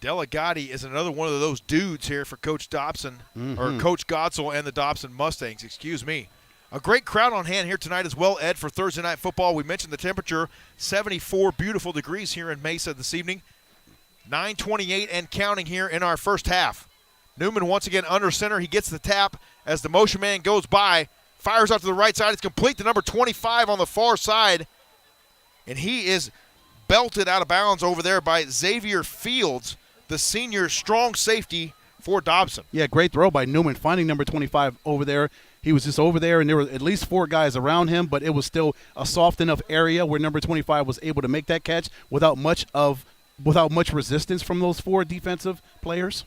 Speaker 1: Delegati is another one of those dudes here for Coach Dobson, or Coach Gotzel and the Dobson Mustangs, excuse me. A great crowd on hand here tonight as well, Ed, for Thursday Night Football. We mentioned the temperature, 74 beautiful degrees here in Mesa this evening. 9:28 and counting here in our first half. Newman once again under center. He gets the tap as the motion man goes by. Fires out to the right side. It's complete to number 25 on the far side. And he is belted out of bounds over there by Xavier Fields, the senior strong safety for Dobson.
Speaker 2: Yeah, great throw by Newman, finding number 25 over there. He was just over there, and there were at least 4 guys around him, but it was still a soft enough area where number 25 was able to make that catch without much resistance from those 4 defensive players.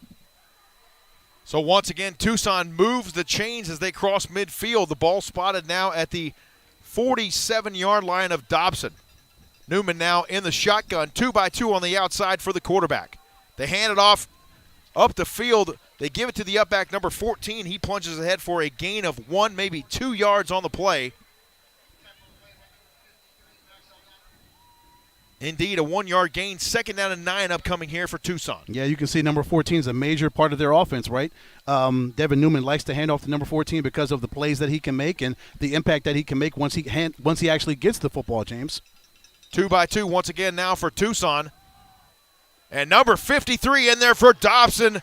Speaker 1: So once again, Tucson moves the chains as they cross midfield. The ball spotted now at the 47-yard line of Dobson. Newman now in the shotgun, 2x2 on the outside for the quarterback. They hand it off up the field. They give it to the up back, number 14. He plunges ahead for a gain of 1, maybe 2 yards on the play. Indeed, a 1-yard gain. 2nd down and 9 upcoming here for Tucson.
Speaker 2: Yeah, you can see number 14 is a major part of their offense, right? Devin Newman likes to hand off to number 14 because of the plays that he can make and the impact that he can make once he actually gets the football, James.
Speaker 1: 2x2 once again now for Tucson. And number 53 in there for Dobson.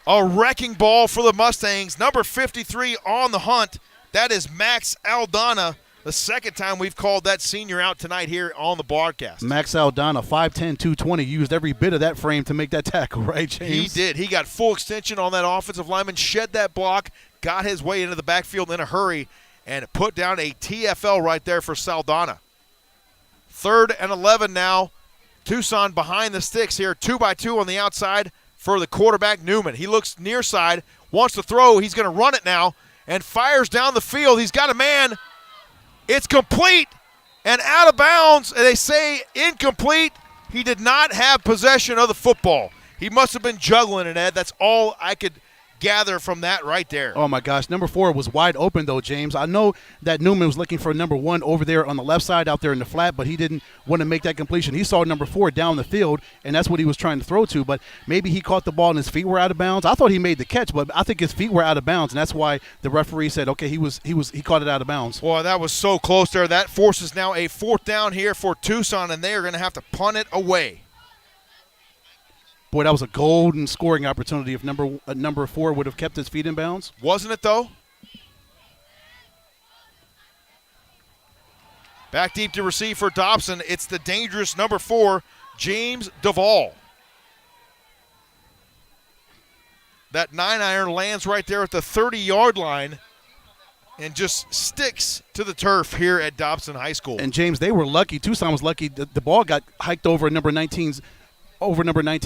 Speaker 1: A wrecking ball for the Mustangs. Number 53 on the hunt. That is Max Aldana. The second time we've called that senior out tonight here on the broadcast.
Speaker 2: Max Aldana, 5'10", 220, used every bit of that frame to make that tackle, right, James?
Speaker 1: He did. He got full extension on that offensive lineman, shed that block, got his way into the backfield in a hurry, and put down a TFL right there for Saldana. 3rd and 11 now. Tucson behind the sticks here, 2x2 on the outside for the quarterback, Newman. He looks near side, wants to throw. He's going to run it now and fires down the field. He's got a man. It's complete and out of bounds. And they say incomplete. He did not have possession of the football. He must have been juggling it, Ed. That's all I could gather from that right there?
Speaker 2: Oh, my gosh. Number 4 was wide open, though, James. I know that Newman was looking for number 1 over there on the left side out there in the flat, but he didn't want to make that completion. He saw number 4 down the field, and that's what he was trying to throw to, but maybe he caught the ball and his feet were out of bounds. I thought he made the catch, but I think his feet were out of bounds, and that's why the referee said, okay, he caught it out of bounds.
Speaker 1: Boy, that was so close there. That forces now a 4th down here for Tucson, and they are going to have to punt it away.
Speaker 2: Boy, that was a golden scoring opportunity if number 4 would have kept his feet in bounds.
Speaker 1: Wasn't it, though? Back deep to receive for Dobson. It's the dangerous number 4, James Duvall. That 9-iron lands right there at the 30-yard line and just sticks to the turf here at Dobson High School.
Speaker 2: And, James, they were lucky. Tucson was lucky. The ball got hiked over number 19,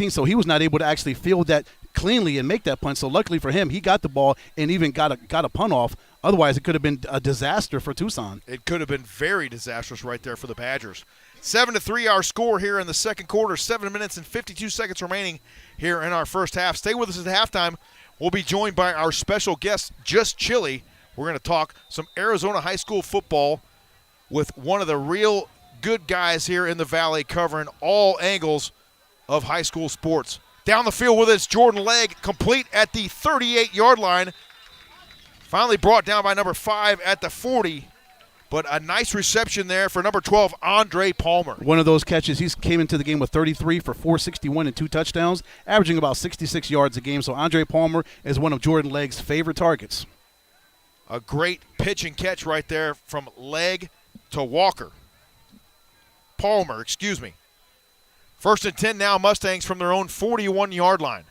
Speaker 2: so he was not able to actually field that cleanly and make that punt. So luckily for him, he got the ball and even got a punt off. Otherwise, it could have been a disaster for Tucson.
Speaker 1: It could have been very disastrous right there for the Badgers. 7-3 our score here in the second quarter. 7 minutes and 52 seconds remaining here in our first half. Stay with us at halftime. We'll be joined by our special guest, Just Chili. We're going to talk some Arizona high school football with one of the real good guys here in the Valley covering all angles of high school sports. Down the field with us, Jordan Legg, complete at the 38-yard line. Finally brought down by number 5 at the 40. But a nice reception there for number 12, Andre Palmer.
Speaker 2: One of those catches, he came into the game with 33 for 461 and 2 touchdowns, averaging about 66 yards a game. So Andre Palmer is one of Jordan Legg's favorite targets.
Speaker 1: A great pitch and catch right there from Legg to Walker. Palmer, excuse me. 1st and 10 now, Mustangs from their own 41-yard line.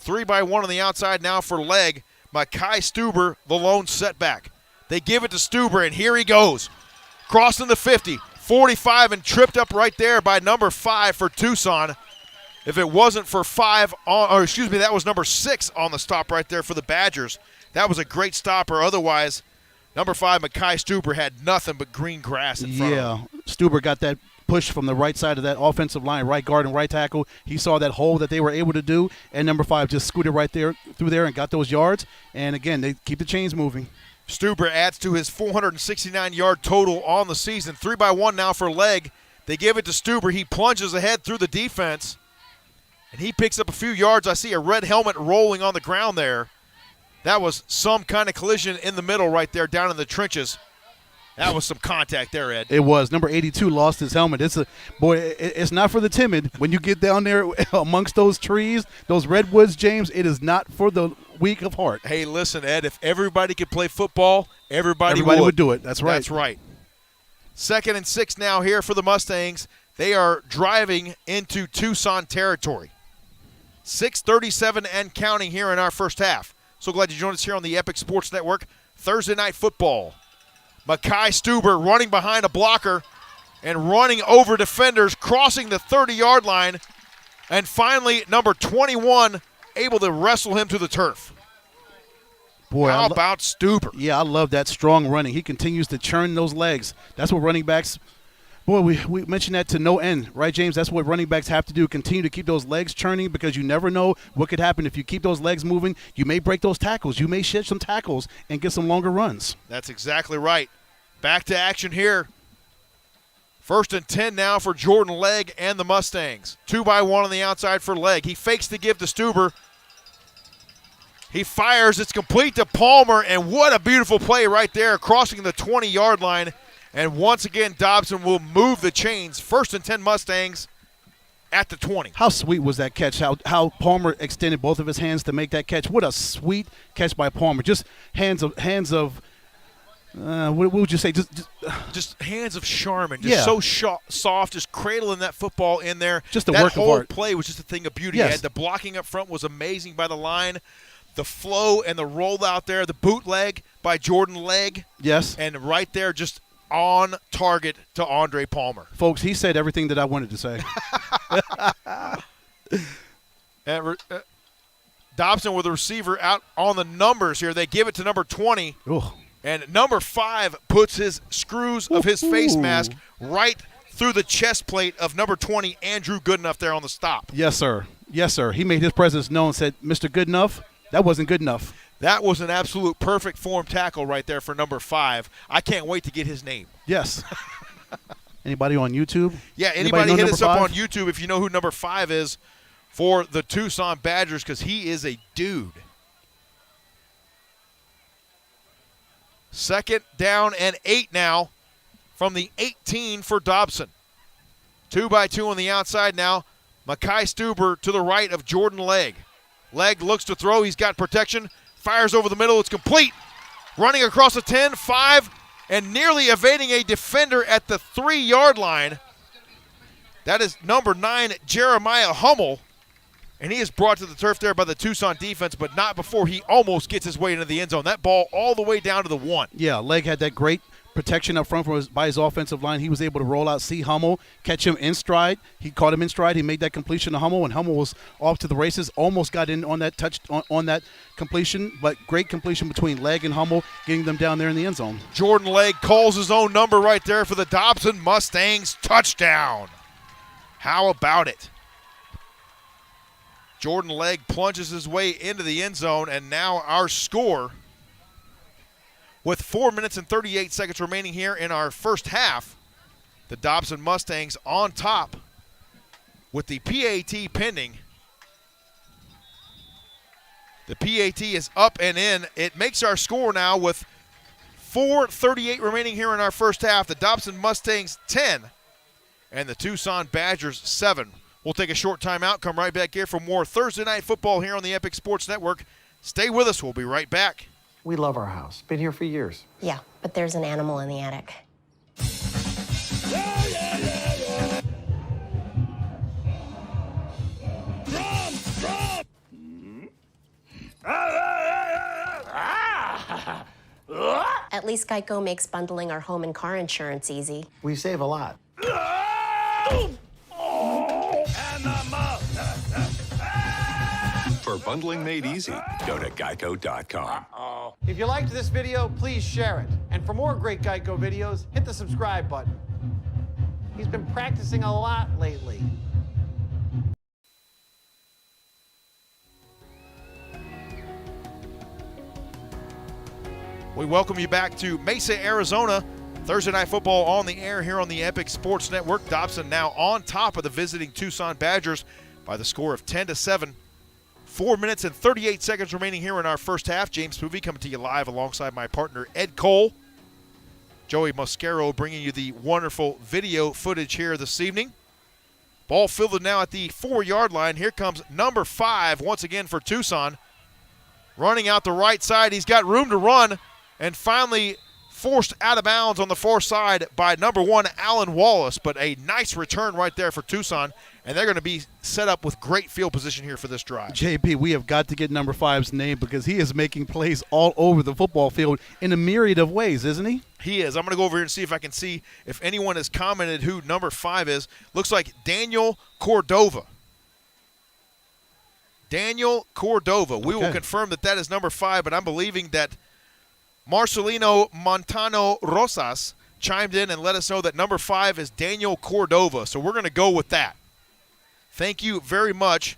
Speaker 1: 3-by-1 on the outside now for Legg. Makai Stuber, the lone setback. They give it to Stuber, and here he goes. Crossing the 50, 45, and tripped up right there by number 5 for Tucson. If it wasn't for that was number 6 on the stop right there for the Badgers. That was a great stopper. Otherwise, number 5, Makai Stuber, had nothing but green grass in front of him.
Speaker 2: Yeah, Stuber got that push from the right side of that offensive line, right guard and right tackle. He saw that hole that they were able to do, and number 5 just scooted right there through there and got those yards. And, again, they keep the chains moving.
Speaker 1: Stuber adds to his 469-yard total on the season. 3-by-1 now for Legg. They give it to Stuber. He plunges ahead through the defense, and he picks up a few yards. I see a red helmet rolling on the ground there. That was some kind of collision in the middle right there down in the trenches. That was some contact there, Ed.
Speaker 2: It was. Number 82 lost his helmet. It's not for the timid. When you get down there amongst those trees, those redwoods, James, it is not for the weak of heart.
Speaker 1: Hey, listen, Ed, if everybody could play football, everybody
Speaker 2: would do it. That's right.
Speaker 1: That's right. 2nd and 6 now here for the Mustangs. They are driving into Tucson territory. 6:37 and counting here in our first half. So glad you joined us here on the Epic Sports Network. Thursday Night Football. Makai Stuber running behind a blocker and running over defenders, crossing the 30-yard line, and finally number 21 able to wrestle him to the turf.
Speaker 2: Boy,
Speaker 1: how about Stuber?
Speaker 2: Yeah, I love that strong running. He continues to churn those legs. That's what running backs – boy, we mentioned that to no end, right, James? That's what running backs have to do, continue to keep those legs churning, because you never know what could happen. If you keep those legs moving, you may break those tackles. You may shed some tackles and get some longer runs.
Speaker 1: That's exactly right. Back to action here. 1st and 10 now for Jordan Legg and the Mustangs. 2-by-1 on the outside for Legg. He fakes the give to Stuber. He fires. It's complete to Palmer, and what a beautiful play right there, crossing the 20-yard line. And once again, Dobson will move the chains. 1st and 10 Mustangs at the 20.
Speaker 2: How sweet was that catch? How Palmer extended both of his hands to make that catch. What a sweet catch by Palmer. Just hands of what would you say?
Speaker 1: Just hands of Charmin. Just so soft, just cradling that football in there.
Speaker 2: Just a work of art.
Speaker 1: That whole play was just a thing of beauty.
Speaker 2: Yes.
Speaker 1: The blocking up front was amazing by the line. The flow and the roll out there, the bootleg by Jordan Legg.
Speaker 2: Yes.
Speaker 1: And right there, just on target to Andre Palmer.
Speaker 2: Folks, he said everything that I wanted to say.
Speaker 1: Dobson with the receiver out on the numbers here. They give it to number 20.
Speaker 2: Ooh.
Speaker 1: And number 5 puts his screws of his face mask right through the chest plate of number 20, Andrew Goodenough, there on the stop.
Speaker 2: Yes, sir. Yes, sir. He made his presence known, said, Mr. Goodenough, That wasn't good enough.
Speaker 1: That was an absolute perfect form tackle right there for number 5. I can't wait to get his name.
Speaker 2: Yes. Anybody on YouTube?
Speaker 1: Yeah, anybody hit us up
Speaker 2: 5?
Speaker 1: on YouTube if you know who number 5 is for the Tucson Badgers, because he is a dude. 2nd down and 8 now from the 18 for Dobson. 2-by-2 on the outside now. Makai Stuber to the right of Jordan Legg. Legg looks to throw. He's got protection. Fires over the middle. It's complete. Running across the 10, 5, and nearly evading a defender at the 3-yard line. That is number 9, Jeremiah Hummel. And he is brought to the turf there by the Tucson defense, but not before he almost gets his way into the end zone. That ball all the way down to the 1.
Speaker 2: Yeah, Legg had that great protection up front by his offensive line. He was able to roll out, see Hummel, catch him in stride. He caught him in stride. He made that completion to Hummel, and Hummel was off to the races. Almost got in on that touch on that completion, but great completion between Legg and Hummel, getting them down there in the end zone.
Speaker 1: Jordan Legg calls his own number right there for the Dobson Mustangs touchdown. How about it? Jordan Legg plunges his way into the end zone, and now our score, with 4 minutes and 38 seconds remaining here in our first half, the Dobson Mustangs on top with the PAT pending. The PAT is up and in. It makes our score now with 4:38 remaining here in our first half. The Dobson Mustangs 10 and the Tucson Badgers 7. We'll take a short timeout, come right back here for more Thursday Night Football here on the Epic Sports Network. Stay with us. We'll be right back.
Speaker 10: We love our house. Been here for years.
Speaker 11: Yeah, but there's an animal in the attic. At least Geico makes bundling our home and car insurance easy.
Speaker 10: We save a lot.
Speaker 12: For bundling made easy, go to geico.com.
Speaker 13: If you liked this video, please share it. And for more great Geico videos, hit the subscribe button. He's been practicing a lot lately.
Speaker 1: We welcome you back to Mesa, Arizona. Thursday Night Football on the air here on the Epic Sports Network. Dobson now on top of the visiting Tucson Badgers by the score of 10-7. 4 minutes and 38 seconds remaining here in our first half. James Poovey coming to you live alongside my partner Ed Cole. Joey Mosquero bringing you the wonderful video footage here this evening. Ball fielded now at the 4-yard line. Here comes number 5 once again for Tucson. Running out the right side. He's got room to run and finally forced out of bounds on the far side by number 1, Alan Wallace. But a nice return right there for Tucson, and they're going to be set up with great field position here for this drive.
Speaker 2: JP, we have got to get number 5's name because he is making plays all over the football field in a myriad of ways, isn't he?
Speaker 1: He is. I'm going to go over here and see if I can see if anyone has commented who number 5 is. Looks like Daniel Cordova. Daniel Cordova. We will confirm that that is number 5, but I'm believing that Marcelino Montano Rosas chimed in and let us know that number 5 is Daniel Cordova. So we're going to go with that. Thank you very much,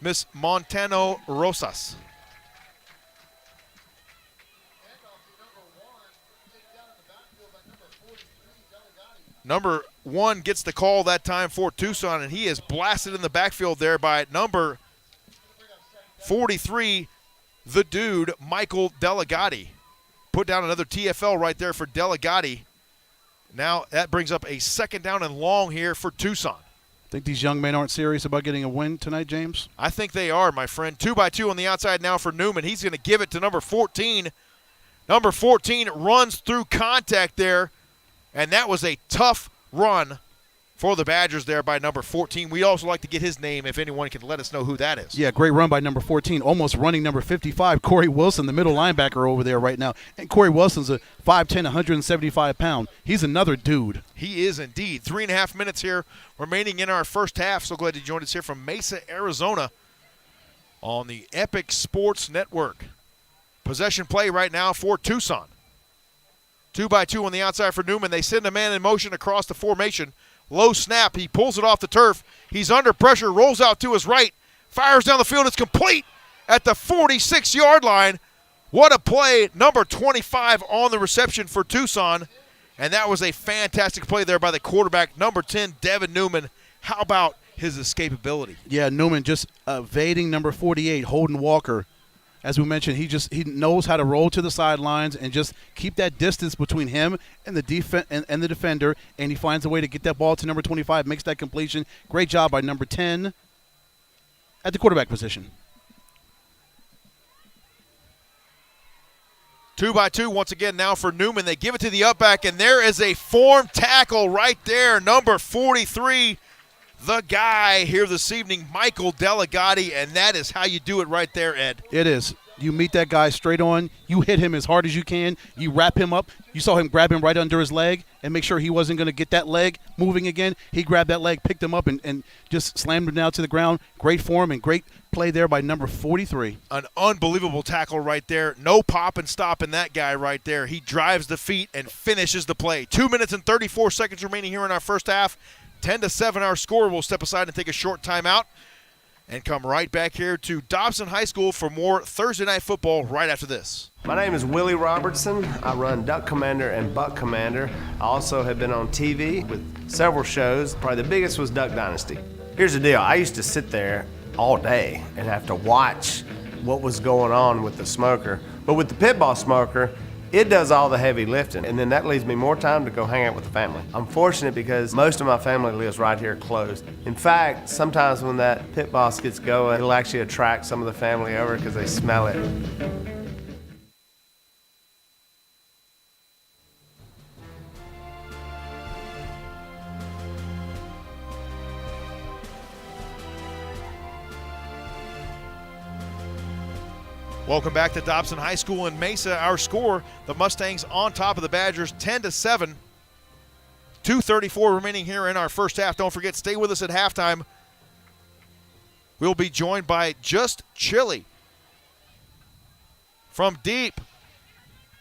Speaker 1: Miss Montano Rosas. Number 1 gets the call that time for Tucson, and he is blasted in the backfield there by number 43, the dude, Michael Delegati. Put down another TFL right there for Delegati. Now that brings up a 2nd down and long here for Tucson.
Speaker 2: Think these young men aren't serious about getting a win tonight, James?
Speaker 1: I think they are, my friend. 2-by-2 on the outside now for Newman. He's going to give it to number 14. Number 14 runs through contact there, and that was a tough run for the Badgers there by number 14. We'd also like to get his name if anyone can let us know who that is.
Speaker 2: Yeah, great run by number 14, almost running number 55, Corey Wilson, the middle linebacker over there right now. And Corey Wilson's a 5'10", 175-pound. He's another dude.
Speaker 1: He is indeed. 3.5 minutes here remaining in our first half. So glad you joined us here from Mesa, Arizona on the Epic Sports Network. Possession play right now for Tucson. 2-by-2 on the outside for Newman. They send a man in motion across the formation. Low snap. He pulls it off the turf. He's under pressure, rolls out to his right, fires down the field. It's complete. at the 46-yard line. What a play. Number 25 on the reception for Tucson. And that was a fantastic play there by the quarterback, number 10, Devin Newman. How about his escapability?
Speaker 2: Yeah, Newman just evading number 48, Holden Walker. As we mentioned, he knows how to roll to the sidelines and just keep that distance between him and the the defender, and he finds a way to get that ball to number 25, makes that completion. Great job by number 10 at the quarterback position.
Speaker 1: 2-by-2 once again now for Newman. They give it to the up-back, and there is a form tackle right there, number 43, the guy here this evening, Michael Delegati, and that is how you do it right there, Ed.
Speaker 2: It is. You meet that guy straight on. You hit him as hard as you can. You wrap him up. You saw him grab him right under his leg and make sure he wasn't going to get that leg moving again. He grabbed that leg, picked him up, and just slammed him down to the ground. Great form and great play there by number 43.
Speaker 1: An unbelievable tackle right there. No pop and stop in that guy right there. He drives the feet and finishes the play. 2 minutes and 34 seconds remaining here in our first half. 10-7 our score. We'll step aside and take a short timeout and come right back here to Dobson High School for more Thursday Night Football right after this.
Speaker 14: My name is Willie Robertson. I run Duck Commander and Buck Commander. I also have been on TV with several shows. Probably the biggest was Duck Dynasty. Here's the deal. I used to sit there all day and have to watch what was going on with the smoker. But with the pit ball smoker, it does all the heavy lifting, and then that leaves me more time to go hang out with the family. I'm fortunate because most of my family lives right here close. In fact, sometimes when that pit boss gets going, it'll actually attract some of the family over because they smell it.
Speaker 1: Welcome back to Dobson High School in Mesa. Our score, the Mustangs on top of the Badgers, 10-7. 2:34 remaining here in our first half. Don't forget, stay with us at halftime. We'll be joined by Just Chili from deep.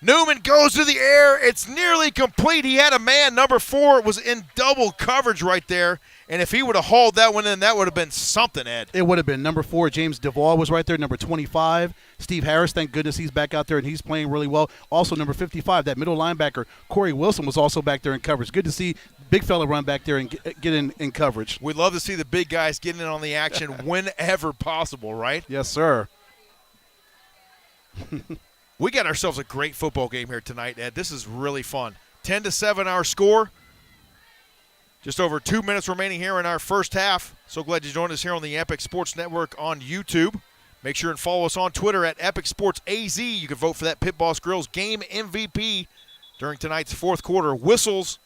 Speaker 1: Newman goes to the air. It's nearly complete. He had a man. Number 4 was in double coverage right there. And if he would have hauled that one in, that would have been something, Ed.
Speaker 2: It would have been. Number 4, James Duvall was right there. Number 25, Steve Harris, thank goodness he's back out there, and he's playing really well. Also, number 55, that middle linebacker, Corey Wilson, was also back there in coverage. Good to see big fella run back there and get in coverage.
Speaker 1: We'd love to see the big guys getting in on the action whenever possible, right?
Speaker 2: Yes, sir.
Speaker 1: We got ourselves a great football game here tonight, Ed. This is really fun. 10-7 our score. Just over 2 minutes remaining here in our first half. So glad you joined us here on the Epic Sports Network on YouTube. Make sure and follow us on Twitter at Epic Sports AZ. You can vote for that Pit Boss Grills game MVP during tonight's fourth quarter. Whistles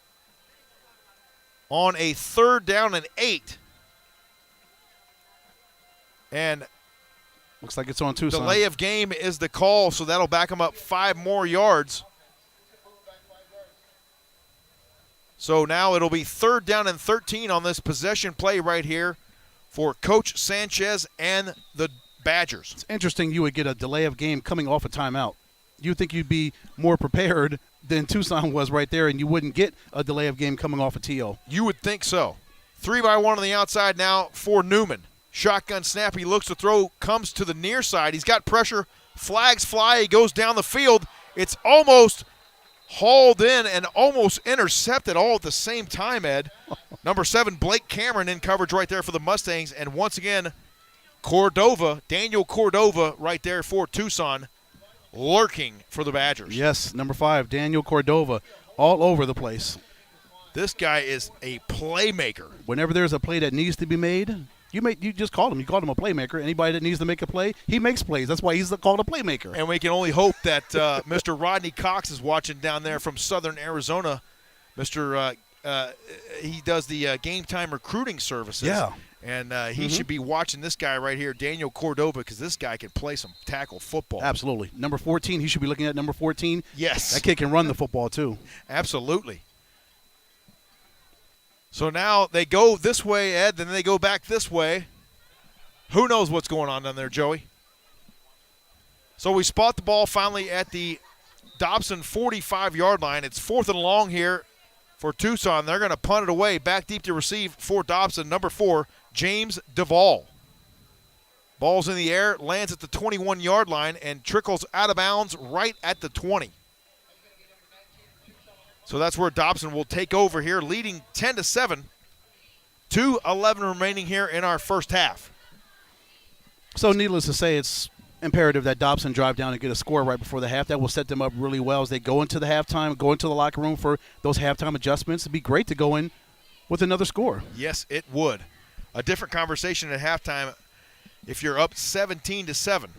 Speaker 1: on a 3rd down and 8. And
Speaker 2: looks like it's on Tucson.
Speaker 1: Delay of game is the call, so that'll back them up 5 more yards. So now it'll be 3rd down and 13 on this possession play right here for Coach Sanchez and the Badgers.
Speaker 2: It's interesting you would get a delay of game coming off a timeout. You'd think you'd be more prepared than Tucson was right there, and you wouldn't get a delay of game coming off a TO.
Speaker 1: You would think so. 3-by-1 on the outside now for Newman. Shotgun snap, he looks to throw, comes to the near side. He's got pressure, flags fly, he goes down the field. It's almost hauled in and almost intercepted all at the same time, Ed. Number 7, Blake Cameron in coverage right there for the Mustangs. And once again, Daniel Cordova right there for Tucson, lurking for the Badgers.
Speaker 2: Yes, number 5, Daniel Cordova, all over the place.
Speaker 1: This guy is a playmaker.
Speaker 2: Whenever there's a play that needs to be made, you just call him. You call him a playmaker. Anybody that needs to make a play, he makes plays. That's why he's called a playmaker.
Speaker 1: And we can only hope that Mr. Rodney Cox is watching down there from southern Arizona. He does the game time recruiting services.
Speaker 2: Yeah.
Speaker 1: And he should be watching this guy right here, Daniel Cordova, because this guy can play some tackle football.
Speaker 2: Absolutely. Number 14, he should be looking at number 14.
Speaker 1: Yes.
Speaker 2: That kid can run the football too.
Speaker 1: Absolutely. So now they go this way, Ed, then they go back this way. Who knows what's going on down there, Joey? So we spot the ball finally at the Dobson 45-yard line. It's 4th and long here for Tucson. They're going to punt it away. Back deep to receive for Dobson, number 4, James Duvall. Ball's in the air, lands at the 21-yard line, and trickles out of bounds right at the 20. So that's where Dobson will take over here, leading 10-7. 2:11 remaining here in our first half.
Speaker 2: So needless to say, it's imperative that Dobson drive down and get a score right before the half. That will set them up really well as they go into the halftime, go into the locker room for those halftime adjustments. It'd be great to go in with another score.
Speaker 1: Yes, it would. A different conversation at halftime if you're up 17-7.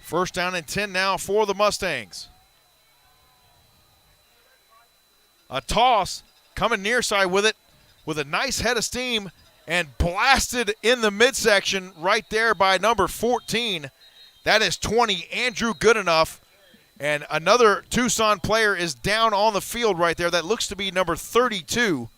Speaker 1: First down and 10 now for the Mustangs. A toss coming near side with it with a nice head of steam and blasted in the midsection right there by number 14. That is 20, Andrew Goodenough. And another Tucson player is down on the field right there. That looks to be number 32.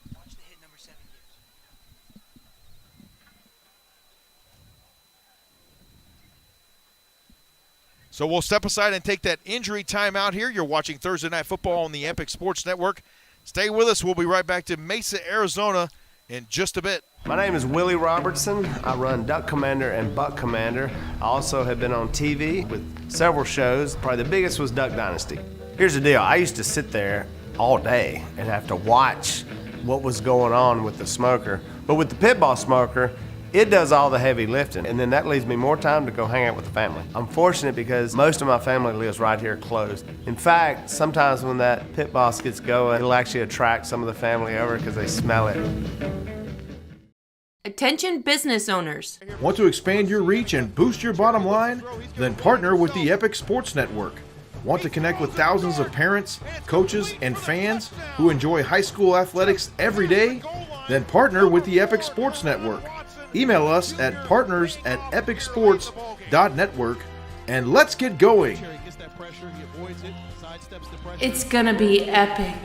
Speaker 1: So we'll step aside and take that injury timeout here. You're watching Thursday Night Football on the Epic Sports Network. Stay with us. We'll be right back to Mesa, Arizona in just a bit.
Speaker 14: My name is Willie Robertson. I run Duck Commander and Buck Commander. I also have been on TV with several shows. Probably the biggest was Duck Dynasty. Here's the deal. I used to sit there all day and have to watch what was going on with the smoker. But with the pit ball smoker, it does all the heavy lifting, and then that leaves me more time to go hang out with the family. I'm fortunate because most of my family lives right here close. In fact, sometimes when that pit boss gets going, it'll actually attract some of the family over because they smell it.
Speaker 4: Attention business owners.
Speaker 5: Want to expand your reach and boost your bottom line? Then partner with the Epic Sports Network. Want to connect with thousands of parents, coaches, and fans who enjoy high school athletics every day? Then partner with the Epic Sports Network. Email us at partners@epicsports.network and let's get going.
Speaker 4: It's gonna be epic.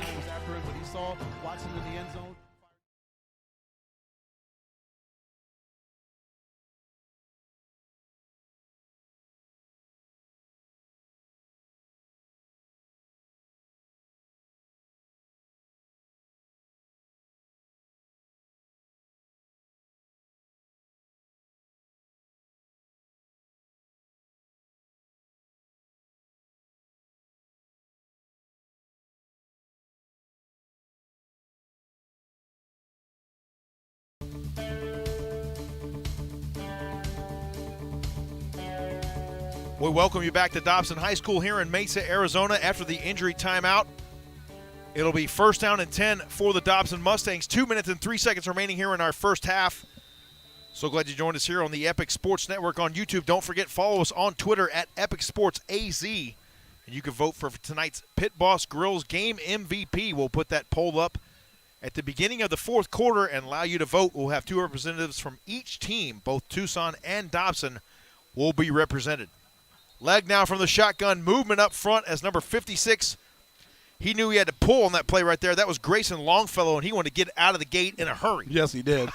Speaker 1: We welcome you back to Dobson High School here in Mesa, Arizona after the injury timeout. It'll be first down and 10 for the Dobson Mustangs. 2 minutes and 3 seconds remaining here in our first half. So glad you joined us here on the Epic Sports Network on YouTube. Don't forget, follow us on Twitter at Epic Sports AZ. And you can vote for tonight's Pit Boss Grills Game MVP. We'll put that poll up at the beginning of the fourth quarter and allow you to vote. We'll have two representatives from each team, both Tucson and Dobson, will be represented. Leg now from the shotgun, movement up front as number 56. He knew he had to pull on that play right there. That was Grayson Longfellow, and he wanted to get out of the gate in a hurry.
Speaker 2: Yes, he did.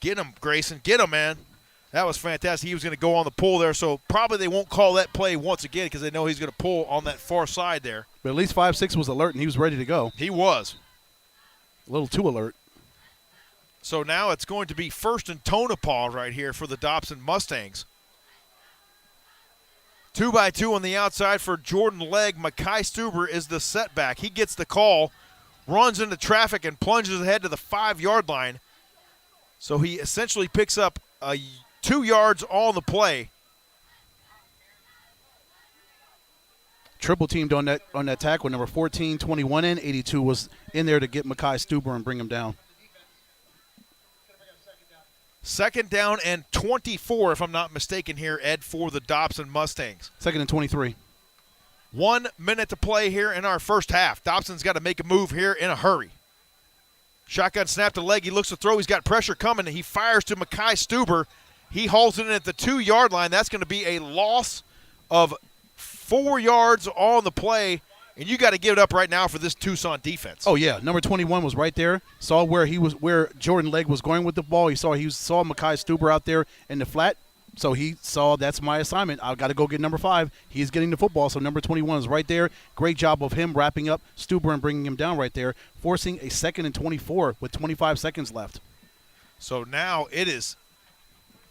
Speaker 1: Get him, Grayson. Get him, man. That was fantastic. He was going to go on the pull there, so probably they won't call that play once again because they know he's going to pull on that far side there.
Speaker 2: But at least 5'6" was alert, and he was ready to go.
Speaker 1: He was.
Speaker 2: A little too alert.
Speaker 1: So now it's going to be first and Tonopah right here for the Dobson Mustangs. 2-by-2 on the outside for Jordan Legg. Makai Stuber is the setback. He gets the call, runs into traffic, and plunges ahead to the 5-yard line. So he essentially picks up 2 yards on the play.
Speaker 2: Triple teamed on that tackle. Number 14, 21, and 82 was in there to get Makai Stuber and bring him down.
Speaker 1: Second down and 24, if I'm not mistaken here, Ed, for the Dobson Mustangs.
Speaker 2: Second and 23.
Speaker 1: 1 minute to play here in our first half. Dobson's got to make a move here in a hurry. Shotgun snap to Legg. He looks to throw. He's got pressure coming. He fires to Makai Stuber. He hauls it in at the 2-yard line. That's going to be a loss of 4 yards on the play. And you got to give it up right now for this Tucson defense.
Speaker 2: Oh yeah, number 21 was right there. Saw where Jordan Legg was going with the ball. He saw Makai Stuber out there in the flat. So he saw that's my assignment. I've got to go get number 5. He's getting the football, so number 21 is right there. Great job of him wrapping up Stuber and bringing him down right there, forcing a 2nd and 24 with 25 seconds left.
Speaker 1: So now it is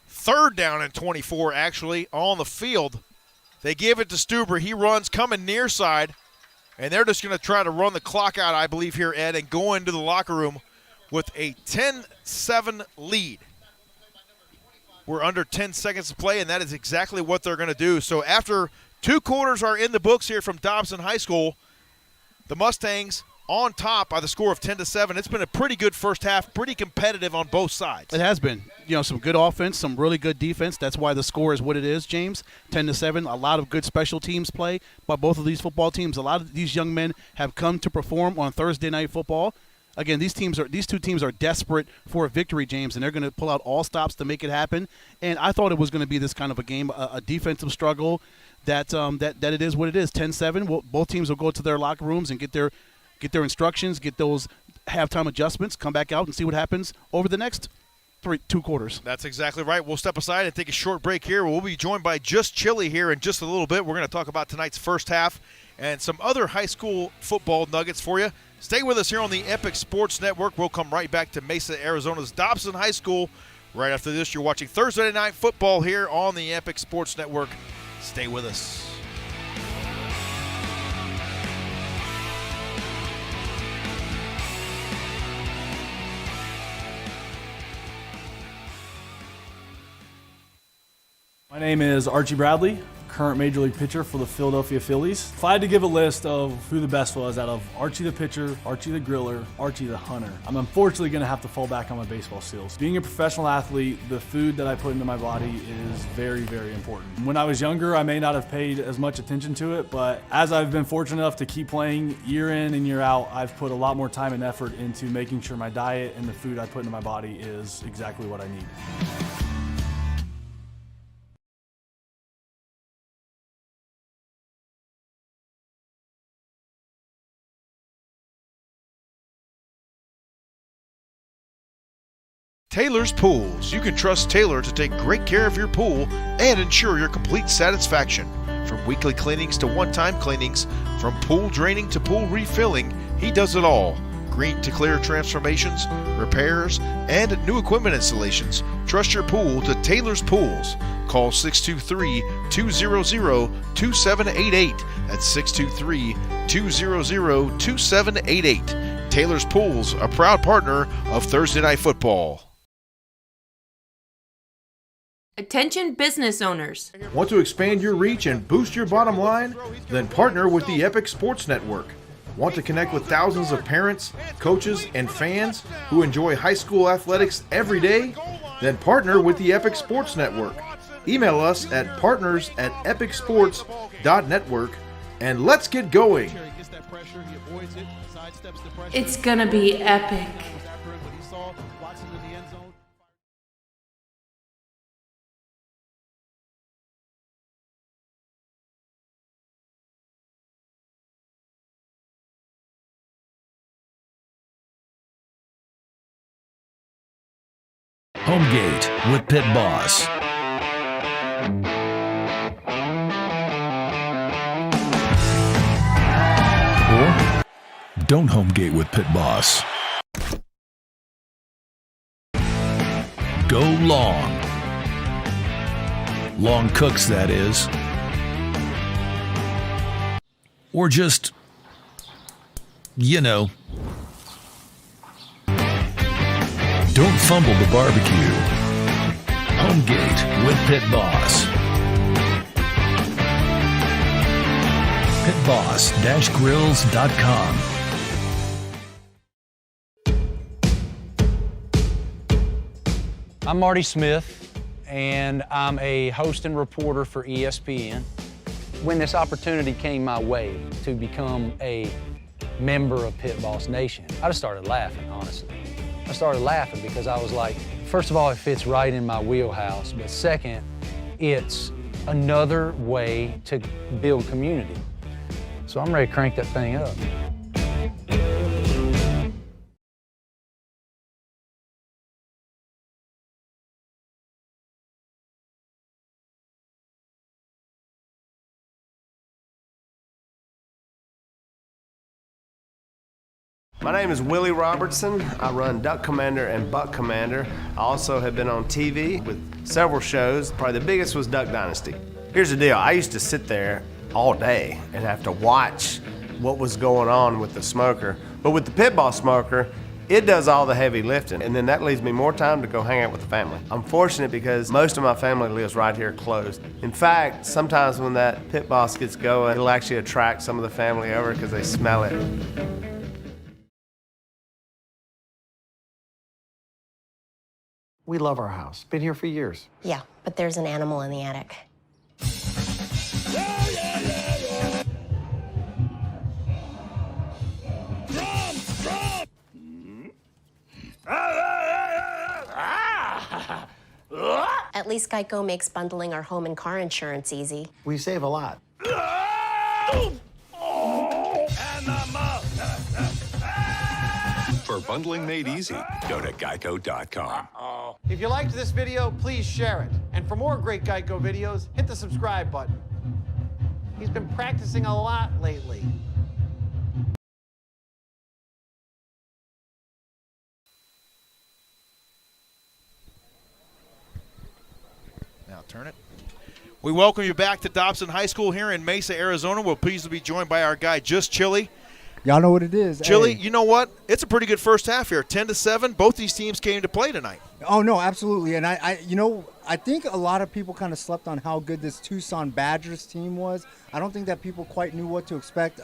Speaker 1: 3rd down and 24 actually on the field. They give it to Stuber. He runs coming near side, and they're just going to try to run the clock out, I believe, here, Ed, and go into the locker room with a 10-7 lead. We're under 10 seconds to play, and that is exactly what they're going to do. So after 2 quarters are in the books here from Dobson High School, the Mustangs on top by the score of 10-7. It's been a pretty good first half, pretty competitive on both sides.
Speaker 2: It has been. Some good offense, some really good defense. That's why the score is what it is, James. 10-7. A lot of good special teams play by both of these football teams. A lot of these young men have come to perform on Thursday Night Football. Again, these two teams are desperate for a victory, James, and they're going to pull out all stops to make it happen. And I thought it was going to be this kind of a game, a defensive struggle. That it is what it is. 10-7. Both teams will go to their locker rooms and get their instructions, get those halftime adjustments, come back out and see what happens over the next 2 quarters.
Speaker 1: That's exactly right. We'll step aside and take a short break here. We'll be joined by Just Chili here in just a little bit. We're going to talk about tonight's first half and some other high school football nuggets for you. Stay with us here on the Epic Sports Network. We'll come right back to Mesa, Arizona's Dobson High School. Right after this, you're watching Thursday Night Football here on the Epic Sports Network. Stay with us.
Speaker 6: My name is Archie Bradley, current Major League pitcher for the Philadelphia Phillies. If I had to give a list of who the best was out of Archie the pitcher, Archie the griller, Archie the hunter, I'm unfortunately going to have to fall back on my baseball skills. Being a professional athlete, the food that I put into my body is very, very important. When I was younger, I may not have paid as much attention to it, but as I've been fortunate enough to keep playing year in and year out, I've put a lot more time and effort into making sure my diet and the food I put into my body is exactly what I need.
Speaker 1: Taylor's Pools. You can trust Taylor to take great care of your pool and ensure your complete satisfaction. From weekly cleanings to one-time cleanings, from pool draining to pool refilling, he does it all. Green to clear transformations, repairs, and new equipment installations. Trust your pool to Taylor's Pools. Call 623-200-2788. That's 623-200-2788. Taylor's Pools, a proud partner of Thursday Night Football.
Speaker 4: Attention business owners.
Speaker 5: Want to expand your reach and boost your bottom line? Then partner with the Epic Sports Network. Want to connect with thousands of parents, coaches, and fans who enjoy high school athletics every day? Then partner with the Epic Sports Network. Email us at partners@epicsports.network and let's get going.
Speaker 4: It's gonna be epic.
Speaker 7: Home Gate with Pit Boss. Or don't home gate with Pit Boss. Go long. Long cooks, that is. Or just, don't fumble the barbecue. Home Gate with Pit Boss. pitboss-grills.com.
Speaker 9: I'm Marty Smith, and I'm a host and reporter for ESPN. When this opportunity came my way to become a member of Pit Boss Nation, I just started laughing, honestly. I started laughing because I was like, first of all, it fits right in my wheelhouse, but second, it's another way to build community. So I'm ready to crank that thing up.
Speaker 14: My name is Willie Robertson. I run Duck Commander and Buck Commander. I also have been on TV with several shows. Probably the biggest was Duck Dynasty. Here's the deal. I used to sit there all day and have to watch what was going on with the smoker. But with the pit ball smoker, it does all the heavy lifting, and then that leaves me more time to go hang out with the family. I'm fortunate because most of my family lives right here close. In fact, sometimes when that pit boss gets going, it'll actually attract some of the family over because they smell it.
Speaker 10: We love our house. Been here for years.
Speaker 11: Yeah, but there's an animal in the attic. At least Geico makes bundling our home and car insurance easy.
Speaker 10: We save a lot.
Speaker 12: For bundling made easy, go to geico.com.
Speaker 13: If you liked this video, please share it. And for more great Geico videos, hit the subscribe button. He's been practicing a lot lately.
Speaker 1: Now turn it. We welcome you back to Dobson High School here in Mesa, Arizona. We're pleased to be joined by our guy, Just Chili.
Speaker 15: Y'all know what it is.
Speaker 1: Chili,
Speaker 15: Hey.
Speaker 1: you know what? It's a pretty good first half here. 10-7. Both these teams came to play tonight.
Speaker 15: Oh, no, absolutely. And I think a lot of people kind of slept on how good this Tucson Badgers team was. I don't think that people quite knew what to expect.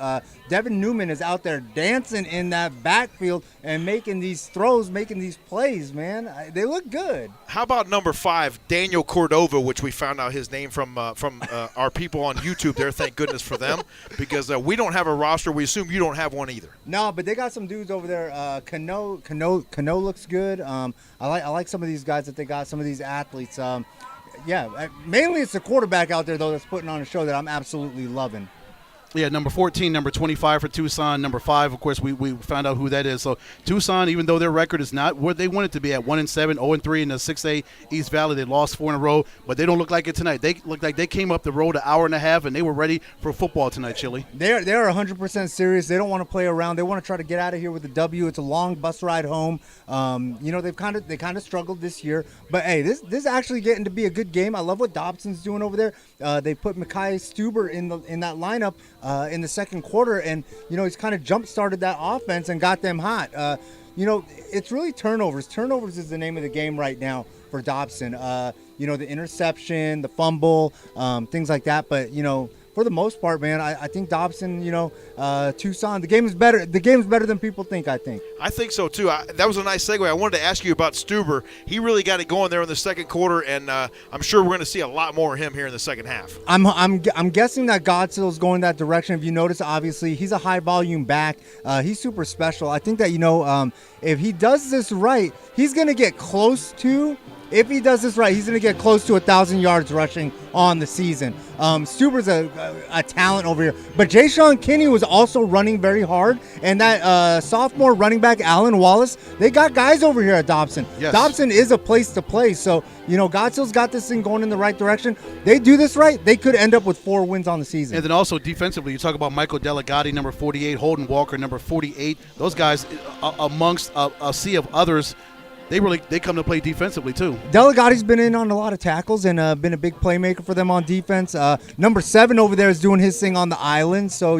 Speaker 15: Devin Newman is out there dancing in that backfield and making these throws, making these plays, man. They look good.
Speaker 1: How about number 5, Daniel Cordova, which we found out his name from our people on YouTube there. Thank goodness for them, because we don't have a roster. We assume you don't have one either.
Speaker 15: No, but they got some dudes over there. Cano looks good. I like some of these guys that they got, some of these athletes. Mainly it's the quarterback out there, though, that's putting on a show that I'm absolutely loving.
Speaker 2: Yeah, number 14, number 25 for Tucson. Number 5, of course, we found out who that is. So Tucson, even though their record is not where they want it to be at 1-7, 0-3 in the 6A East Valley, they lost 4 in a row, but they don't look like it tonight. They look like they came up the road an hour and a half, and they were ready for football tonight, Chili.
Speaker 15: They're 100% serious. They don't want to play around. They want to try to get out of here with a W. It's a long bus ride home. They kind of struggled this year, but hey, this is actually getting to be a good game. I love what Dobson's doing over there. They put Mekhi Stuber in that lineup in the second quarter, and he's kind of jump-started that offense and got them hot. It's really turnovers. Turnovers is the name of the game right now for Dobson. The interception, the fumble, things like that. But for the most part, man, I think Dobson, Tucson, the game is better. The game's better than people think, I think.
Speaker 1: I think so, too. That was a nice segue. I wanted to ask you about Stuber. He really got it going there in the second quarter, and I'm sure we're going to see a lot more of him here in the second half.
Speaker 15: I'm guessing that Godzill's going that direction. If you notice, obviously, he's a high-volume back. He's super special. I think that, if he does this right, he's going to get close to – if he does this right, he's going to get close to 1,000 yards rushing on the season. Stuber's a talent over here. But Jay-Sean Kinney was also running very hard. And that sophomore running back, Alan Wallace, they got guys over here at Dobson.
Speaker 2: Yes.
Speaker 15: Dobson is a place to play. So, Godzill's got this thing going in the right direction. They do this right, they could end up with 4 wins on the season.
Speaker 2: And then also defensively, you talk about Michael Delegati, number 48, Holden Walker, number 48. Those guys, amongst a sea of others, they come to play defensively too.
Speaker 15: Delegati's been in on a lot of tackles and been a big playmaker for them on defense. Number 7 over there is doing his thing on the island. So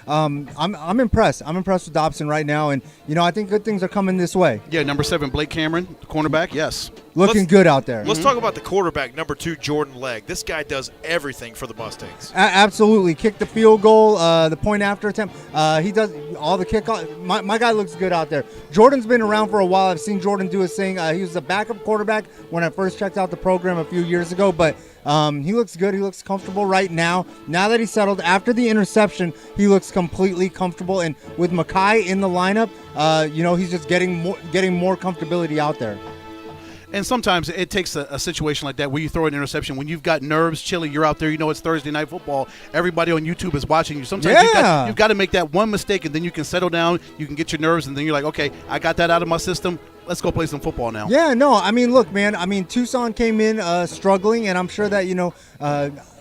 Speaker 15: I'm impressed. I'm impressed with Dobson right now, and I think good things are coming this way.
Speaker 2: Yeah, number 7 Blake Cameron, cornerback. Yes,
Speaker 15: looking good out there.
Speaker 1: Let's talk about the quarterback, number 2 Jordan Legg. This guy does everything for the Mustangs.
Speaker 15: Absolutely, kicked the field goal, the point after attempt. He does all the kickoff. My guy looks good out there. Jordan's been around for a while. I've seen Jordan do his thing. He was a backup quarterback when I first checked out the program a few years ago, but he looks good. He looks comfortable right now. Now that he's settled after the interception, he looks completely comfortable. And with Mekhi in the lineup, he's just getting more comfortability out there.
Speaker 2: And sometimes it takes a situation like that where you throw an interception. When you've got nerves, Chili, you're out there, it's Thursday night football. Everybody on YouTube is watching you. Sometimes you've got to make that one mistake, and then you can settle down, you can get your nerves, and then you're like, okay, I got that out of my system. Let's go play some football now.
Speaker 15: Yeah, no, look, man, Tucson came in struggling, and I'm sure that,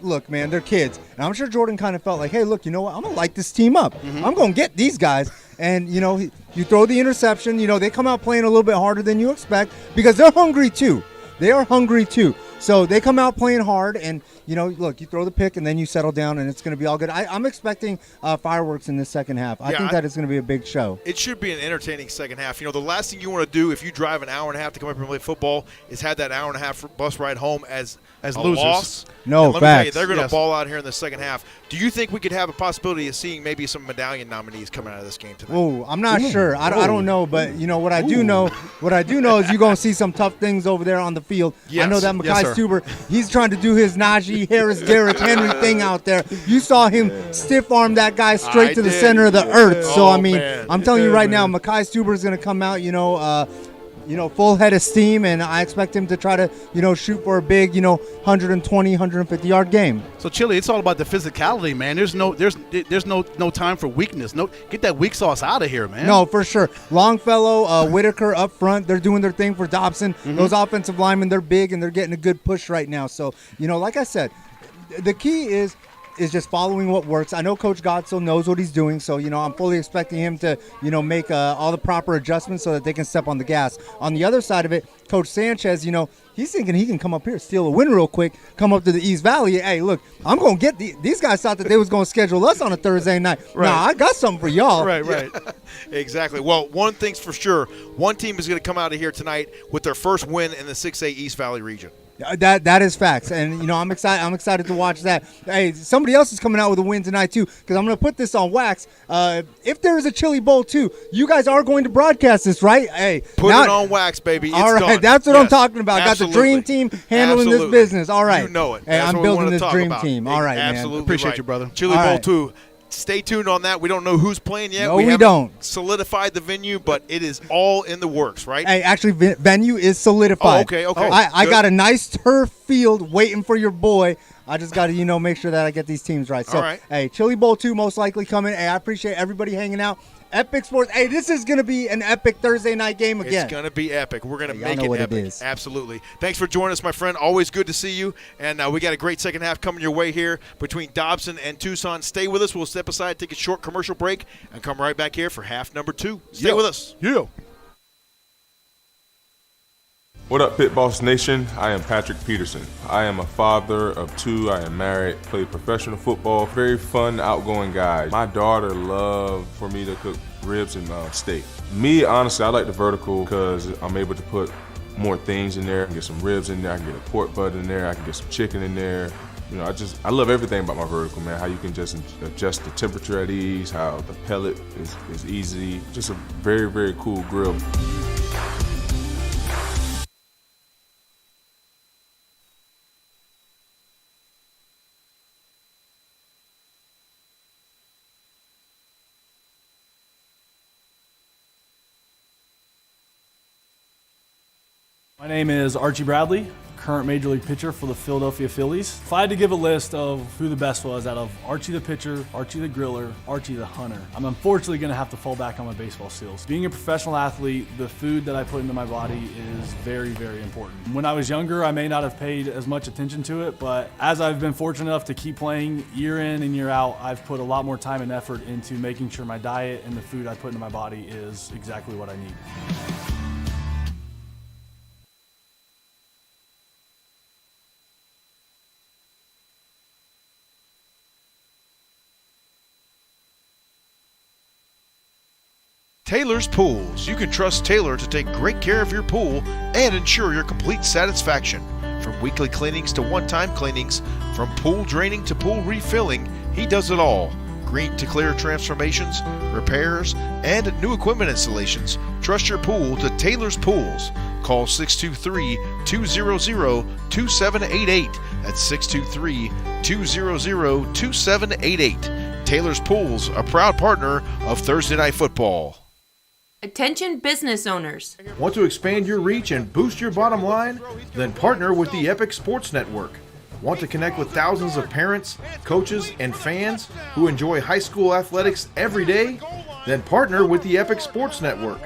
Speaker 15: look, man, they're kids. And I'm sure Jordan kind of felt like, hey, look, you know what? I'm going to light this team up. I'm going to get these guys. and you throw the interception. They come out playing a little bit harder than you expect because they're hungry too. They are hungry too. So they come out playing hard, and look, you throw the pick and then you settle down, and it's going to be all good. I'm expecting fireworks in this second half. I think that it's going to be a big show.
Speaker 1: It should be an entertaining second half. The last thing you want to do if you drive an hour and a half to come up and play football is have that hour and a half bus ride home as a
Speaker 2: losers.
Speaker 1: loss.
Speaker 15: No,
Speaker 1: and let me tell you,
Speaker 15: facts.
Speaker 1: they're going to ball out here in the second half. Do you think we could have a possibility of seeing maybe some medallion nominees coming out of this game tonight?
Speaker 15: Oh, I'm not sure. I don't know, but what I do know, is you're going to see some tough things over there on the field.
Speaker 1: Yes.
Speaker 15: I know that
Speaker 2: Yes,
Speaker 15: Mekhi
Speaker 2: sir.
Speaker 15: Stuber, he's trying to do his Najee Harris, Derrick Henry thing out there. You saw him stiff arm that guy straight to the center of the earth. So
Speaker 1: man.
Speaker 15: I'm telling you right now, Mekhi Stuber is going to come out, full head of steam, and I expect him to try to, shoot for a big, 120, 150-yard game.
Speaker 2: So, Chili, it's all about the physicality, man. There's no time for weakness. No, get that weak sauce out of here, man.
Speaker 15: No, for sure. Longfellow, Whitaker up front, they're doing their thing for Dobson. Those offensive linemen, they're big, and they're getting a good push right now. So, like I said, the key is just following what works. I know Coach Godsill knows what he's doing, so, I'm fully expecting him to, make all the proper adjustments so that they can step on the gas. On the other side of it, Coach Sanchez, he's thinking he can come up here, steal a win real quick, come up to the East Valley. Hey, look, I'm going to get these guys thought that they was going to schedule us on a Thursday night.
Speaker 1: Right.
Speaker 15: Nah, I got something for y'all.
Speaker 2: Right.
Speaker 1: Exactly. Well, one thing's for sure. One team is going to come out of here tonight with their first win in the 6A East Valley region.
Speaker 15: That is facts, and I'm excited. I'm excited to watch that. Hey, somebody else is coming out with a win tonight too, because I'm going to put this on wax. If there is a Chili Bowl too, you guys are going to broadcast this, right? Hey,
Speaker 1: put it on wax, baby. It's
Speaker 15: all right,
Speaker 1: done.
Speaker 15: that's what I'm talking about.
Speaker 1: Absolutely.
Speaker 15: Got the dream team handling this business. All right,
Speaker 1: you know it.
Speaker 15: Hey,
Speaker 1: That's
Speaker 15: I'm
Speaker 1: what we
Speaker 15: building
Speaker 1: wanna
Speaker 15: this
Speaker 1: talk
Speaker 15: dream
Speaker 1: about.
Speaker 15: team. All right,
Speaker 1: Absolutely
Speaker 15: man.
Speaker 2: Appreciate
Speaker 1: right.
Speaker 2: you, brother.
Speaker 1: Chili
Speaker 15: All
Speaker 1: Bowl
Speaker 15: right.
Speaker 1: 2. Stay tuned on that. We don't know who's playing yet.
Speaker 15: No,
Speaker 1: we
Speaker 15: we
Speaker 1: haven't
Speaker 15: don't.
Speaker 1: solidified the venue, but it is all in the works, right?
Speaker 15: Hey, actually, venue is solidified.
Speaker 1: Oh, okay.
Speaker 15: I
Speaker 1: Good.
Speaker 15: got a nice turf field waiting for your boy. I just got to, make sure that I get these teams right. So,
Speaker 1: All right.
Speaker 15: Hey, Chili Bowl 2 most likely coming. Hey, I appreciate everybody hanging out. Epic Sports. Hey, this is going to be an epic Thursday night game again.
Speaker 1: It's going to be epic. We're going to
Speaker 15: Y'all
Speaker 1: make
Speaker 15: know
Speaker 1: it
Speaker 15: what
Speaker 1: epic.
Speaker 15: it is.
Speaker 1: Absolutely. Thanks for joining us, my friend. Always good to see you. And we got a great second half coming your way here between Dobson and Tucson. Stay with us. We'll step aside, take a short commercial break, and come right back here for half number 2. Stay with us.
Speaker 2: Yeah.
Speaker 3: What up, Pit Boss Nation? I am Patrick Peterson. I am a father of 2. I am married, played professional football, very fun, outgoing guy. My daughter loved for me to cook ribs and steak. Me, honestly, I like the vertical because I'm able to put more things in there. I can get some ribs in there, I can get a pork butt in there, I can get some chicken in there. I love everything about my vertical, man. How you can just adjust the temperature at ease, how the pellet is easy. Just a very, very cool grill.
Speaker 6: My name is Archie Bradley, current Major League pitcher for the Philadelphia Phillies. If I had to give a list of who the best was out of Archie the pitcher, Archie the griller, Archie the hunter, I'm unfortunately going to have to fall back on my baseball skills. Being a professional athlete, the food that I put into my body is very, very important. When I was younger, I may not have paid as much attention to it, but as I've been fortunate enough to keep playing year in and year out, I've put a lot more time and effort into making sure my diet and the food I put into my body is exactly what I need.
Speaker 1: Taylor's Pools. You can trust Taylor to take great care of your pool and ensure your complete satisfaction. From weekly cleanings to one-time cleanings, from pool draining to pool refilling, he does it all. Green to clear transformations, repairs, and new equipment installations. Trust your pool to Taylor's Pools. Call 623-200-2788. That's 623-200-2788. Taylor's Pools, a proud partner of Thursday Night Football.
Speaker 4: Attention business owners.
Speaker 5: Want to expand your reach and boost your bottom line? Then partner with the Epic Sports Network. Want to connect with thousands of parents, coaches, and fans who enjoy high school athletics every day? Then partner with the Epic Sports Network.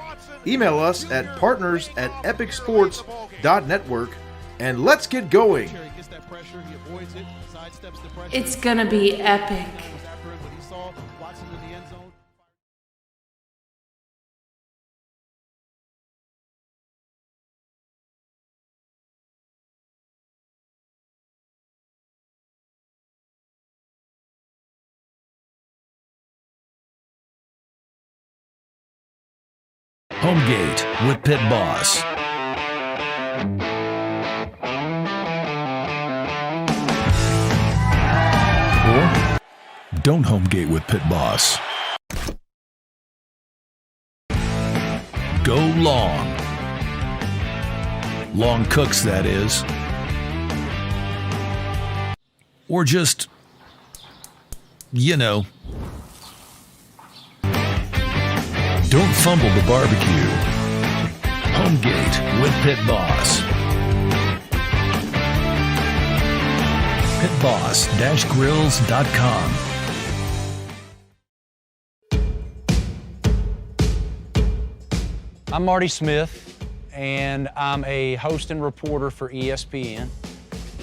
Speaker 5: Email us at partners@epicsports.network and let's get going.
Speaker 4: It's gonna be epic.
Speaker 7: Home Gate with Pit Boss. Or don't home gate with Pit Boss. Go long. Long cooks, that is. Or just, don't fumble the barbecue. Home Gate with Pit Boss. pitboss-grills.com.
Speaker 9: I'm Marty Smith, and I'm a host and reporter for ESPN.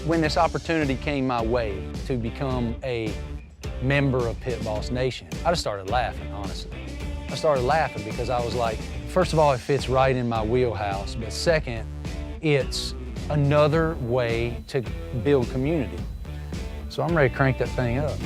Speaker 9: When this opportunity came my way to become a member of Pit Boss Nation, I just started laughing, honestly. I started laughing because I was like, first of all, it fits right in my wheelhouse, but second, it's another way to build community. So I'm ready to crank that thing up.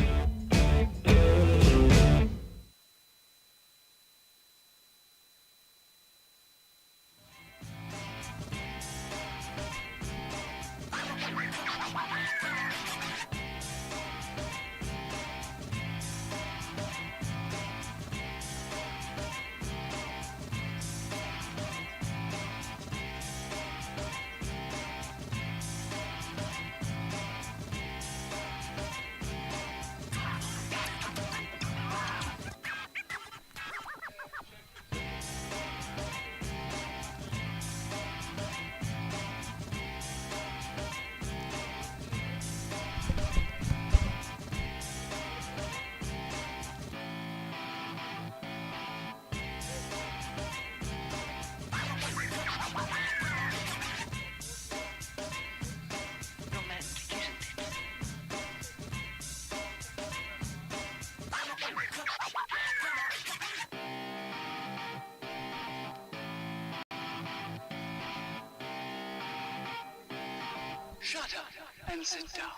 Speaker 16: Shut up and sit down.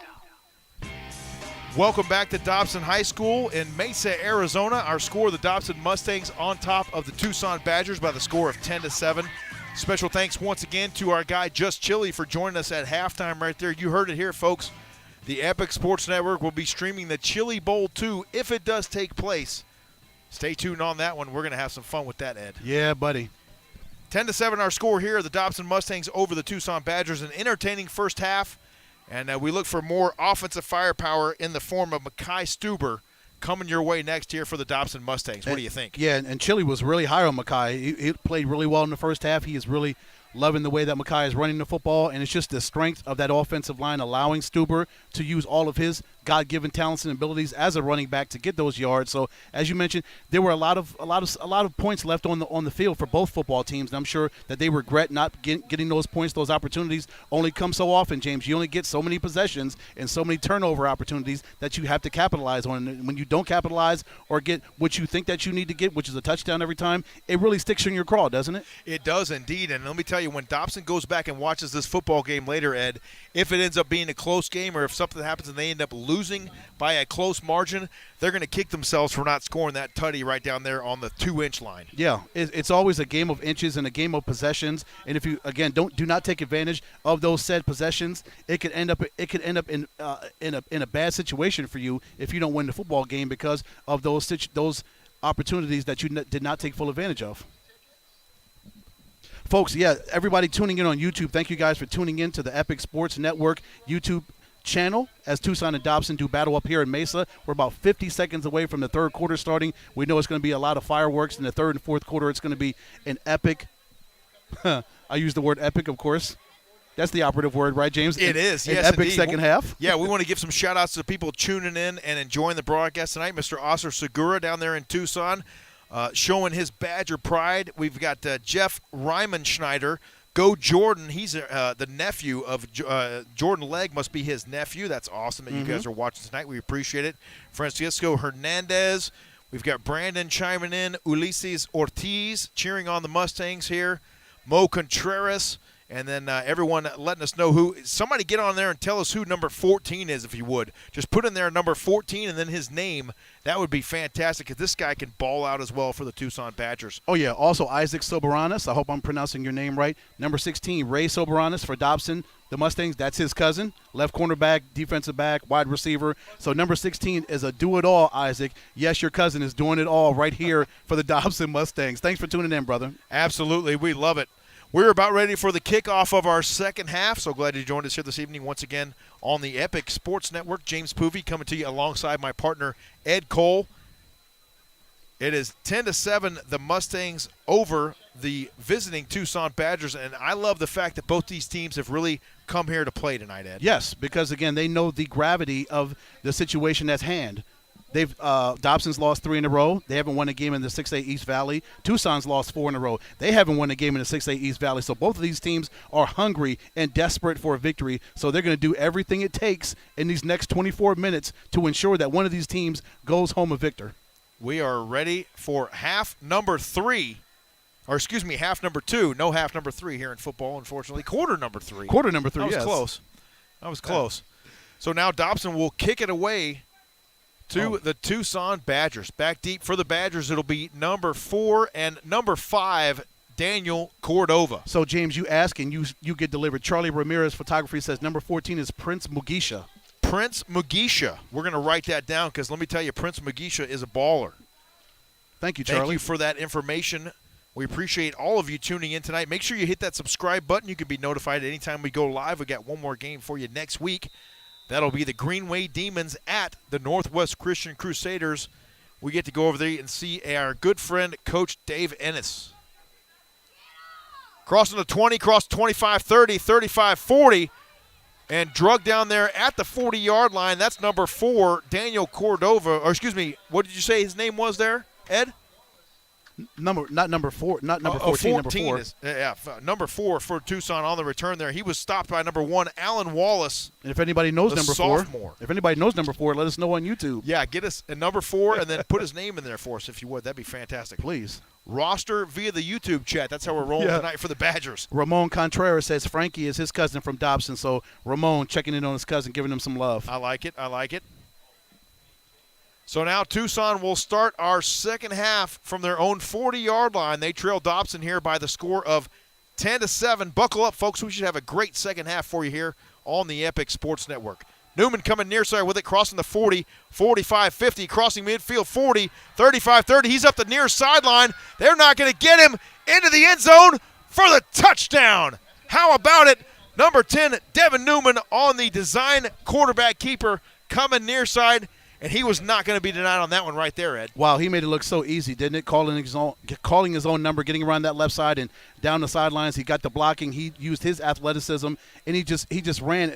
Speaker 1: Welcome back to Dobson High School in Mesa, Arizona. Our score, the Dobson Mustangs on top of the Tucson Badgers by the score of 10-7. Special thanks once again to our guy Just Chili for joining us at halftime right there. You heard it here, folks. The Epic Sports Network will be streaming the Chili Bowl 2 if it does take place. Stay tuned on that one. We're going to have some fun with that, Ed.
Speaker 2: Yeah, buddy.
Speaker 1: 10-7 our score here. The Dobson Mustangs over the Tucson Badgers. An entertaining first half. And we look for more offensive firepower in the form of Mekhi Stuber coming your way next year for the Dobson Mustangs. What do you think?
Speaker 2: Yeah, and Chili was really high on Mekhi. He played really well in the first half. He is really loving the way that Mekhi is running the football, and it's just the strength of that offensive line allowing Stuber to use all of his God-given talents and abilities as a running back to get those yards. So, as you mentioned, there were a lot of points left on the field for both football teams, and I'm sure that they regret not getting those points. Those opportunities only come so often, James. You only get so many possessions and so many turnover opportunities that you have to capitalize on. And when you don't capitalize or get what you think that you need to get, which is a touchdown every time, it really sticks in your craw, doesn't it?
Speaker 1: It does indeed. And let me tell you, when Dobson goes back and watches this football game later, Ed, if it ends up being a close game or if something happens and they end up losing by a close margin, they're going to kick themselves for not scoring that tutty right down there on the 2-inch line.
Speaker 2: Yeah, it's always a game of inches and a game of possessions. And if you again do not take advantage of those said possessions, it could end up in a bad situation for you if you don't win the football game because of those opportunities that you did not take full advantage of. Folks, yeah, everybody tuning in on YouTube, thank you guys for tuning in to the Epic Sports Network YouTube channel as Tucson and Dobson do battle up here in Mesa. We're about 50 seconds away from the third quarter starting. We know it's going to be a lot of fireworks in the third and fourth quarter. It's going to be an epic I use the word epic, of course. That's the operative word, right, James?
Speaker 1: It is, yes,
Speaker 2: an epic
Speaker 1: indeed.
Speaker 2: Second half.
Speaker 1: Yeah, we want to give some shout-outs to the people tuning in and enjoying the broadcast tonight. Mr. Oscar Segura down there in Tucson showing his Badger pride. We've got Jeff Ryman-Schneider. Go Jordan. He's the nephew of Jordan Legg, must be his nephew. That's awesome that you guys are watching tonight. We appreciate it. Francisco Hernandez. We've got Brandon chiming in. Ulises Ortiz cheering on the Mustangs here. Mo Contreras And then everyone letting us know who. Somebody get on there and tell us who number 14 is, if you would. Just put in there number 14 and then his name. That would be fantastic because this guy can ball out as well for the Tucson Badgers.
Speaker 2: Oh, yeah. Also, Isaac Soberanis. I hope I'm pronouncing your name right. Number 16, Ray Soberanis for Dobson. The Mustangs, that's his cousin. Left cornerback, defensive back, wide receiver. So number 16 is a do-it-all, Isaac. Yes, your cousin is doing it all right here for the Dobson Mustangs. Thanks for tuning in, brother.
Speaker 1: Absolutely. We love it. We're about ready for the kickoff of our second half. So glad you joined us here this evening once again on the Epic Sports Network. James Poovey coming to you alongside my partner, Ed Cole. It is 10-7, the Mustangs over the visiting Tucson Badgers, and I love the fact that both these teams have really come here to play tonight, Ed.
Speaker 2: Yes, because, again, they know the gravity of the situation at hand. Dobson's lost 3 in a row. They haven't won a game in the 6A East Valley. Tucson's lost 4 in a row. They haven't won a game in the 6A East Valley. So both of these teams are hungry and desperate for a victory. So they're going to do everything it takes in these next 24 minutes to ensure that one of these teams goes home a victor.
Speaker 1: We are ready for half number 2. No half number 3 here in football, unfortunately. Quarter number 3.
Speaker 2: Quarter number 3,
Speaker 1: That was close. So now Dobson will kick it away to the Tucson Badgers. Back deep for the Badgers, it'll be number 4 and number 5, Daniel Cordova.
Speaker 2: So, James, you ask and you get delivered. Charlie Ramirez Photography says number 14 is Prince Mugisha.
Speaker 1: Prince Mugisha. We're going to write that down because let me tell you, Prince Mugisha is a baller.
Speaker 2: Thank you, Charlie.
Speaker 1: Thank you for that information. We appreciate all of you tuning in tonight. Make sure you hit that subscribe button. You can be notified anytime we go live. We got one more game for you next week. That'll be the Greenway Demons at the Northwest Christian Crusaders. We get to go over there and see our good friend, Coach Dave Ennis. Crossing the 20, cross 25-30, 35-40, and drug down there at the 40-yard line. That's number 4, Daniel Cordova. Or excuse me, what did you say his name was there, Ed?
Speaker 2: Not number 4, not number 14, number 4.
Speaker 1: Number 4 for Tucson on the return there. He was stopped by number 1, Alan Wallace.
Speaker 2: And if anybody knows number
Speaker 1: sophomore.
Speaker 2: 4, let us know on YouTube.
Speaker 1: Yeah, get us a number 4 and then put his name in there for us if you would. That'd be fantastic.
Speaker 2: Please.
Speaker 1: Roster via the YouTube chat. That's how we're rolling tonight for the Badgers.
Speaker 2: Ramon Contreras says Frankie is his cousin from Dobson. So Ramon checking in on his cousin, giving him some love.
Speaker 1: I like it. So now Tucson will start our second half from their own 40-yard line. They trail Dobson here by the score of 10-7. Buckle up, folks. We should have a great second half for you here on the Epic Sports Network. Newman coming near side with it, crossing the 40, 45, 50, crossing midfield, 40, 35, 30. He's up the near sideline. They're not going to get him into the end zone for the touchdown. How about it? Number 10, Devin Newman on the design quarterback keeper coming near side. And he was not going to be denied on that one right there, Ed.
Speaker 2: Wow, he made it look so easy, didn't it? Calling his own number, getting around that left side and down the sidelines. He got the blocking. He used his athleticism, and he just ran.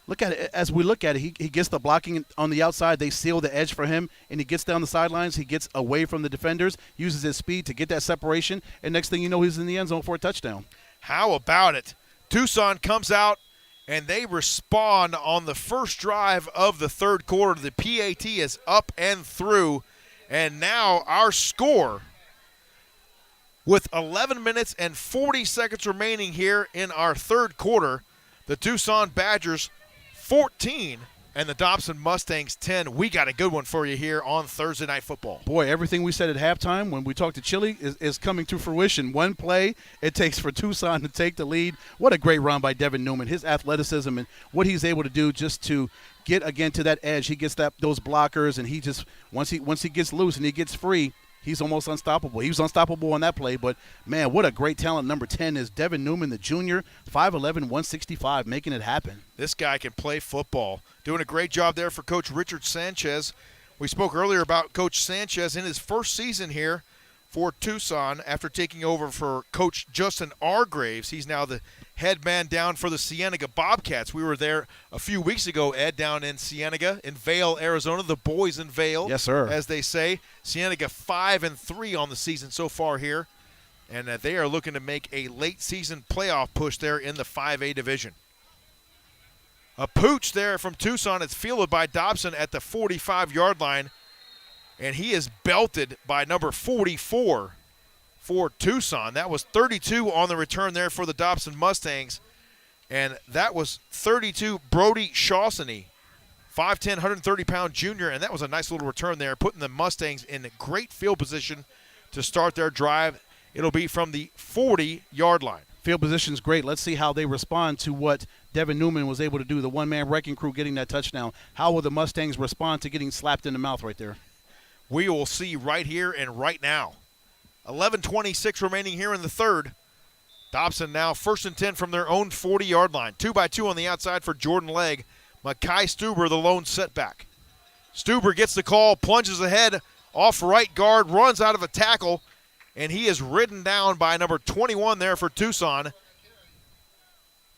Speaker 2: Look at it. As we look at it, he gets the blocking on the outside. They seal the edge for him, and he gets down the sidelines. He gets away from the defenders, uses his speed to get that separation, and next thing you know, he's in the end zone for a touchdown.
Speaker 1: How about it? Tucson comes out, and they respond on the first drive of the third quarter. The PAT is up and through. And now our score, with 11 minutes and 40 seconds remaining here in our third quarter, the Tucson Badgers 14 and the Dobson Mustangs 10. We got a good one for you here on Thursday Night Football.
Speaker 2: Boy, everything we said at halftime when we talked to Chili is coming to fruition. One play it takes for Tucson to take the lead. What a great run by Devin Newman. His athleticism and what he's able to do just to get, again, to that edge. He gets those blockers, and he just once he gets loose and he gets free, he's almost unstoppable. He was unstoppable on that play, but, man, what a great talent. Number 10 is Devin Newman, the junior, 5'11", 165, making it happen.
Speaker 1: This guy can play football. Doing a great job there for Coach Richard Sanchez. We spoke earlier about Coach Sanchez in his first season here for Tucson after taking over for Coach Justin Argraves. He's now the head man down for the Cienega Bobcats. We were there a few weeks ago, Ed, down in Cienega, in Vail, Arizona. The boys in Vail,
Speaker 2: yes, sir,
Speaker 1: as they say. Cienega 5-3 on the season so far here, and they are looking to make a late season playoff push there in the 5A division. A pooch there from Tucson. It's fielded by Dobson at the 45-yard line, and he is belted by number 44 for Tucson. That was 32 on the return there for the Dobson Mustangs. And that was 32 Brody Shawsony, 5'10", 130-pound junior. And that was a nice little return there, putting the Mustangs in great field position to start their drive. It'll be from the 40-yard line.
Speaker 2: Field position's great. Let's see how they respond to what Devin Newman was able to do, the one-man wrecking crew getting that touchdown. How will the Mustangs respond to getting slapped in the mouth right there?
Speaker 1: We will see right here and right now. 11:26 remaining here in the third. Dobson now 1st and 10 from their own 40-yard line. 2-by-2 on the outside for Jordan Legg. Makai Stuber, the lone setback. Stuber gets the call, plunges ahead, off right guard, runs out of a tackle, and he is ridden down by number 21 there for Tucson.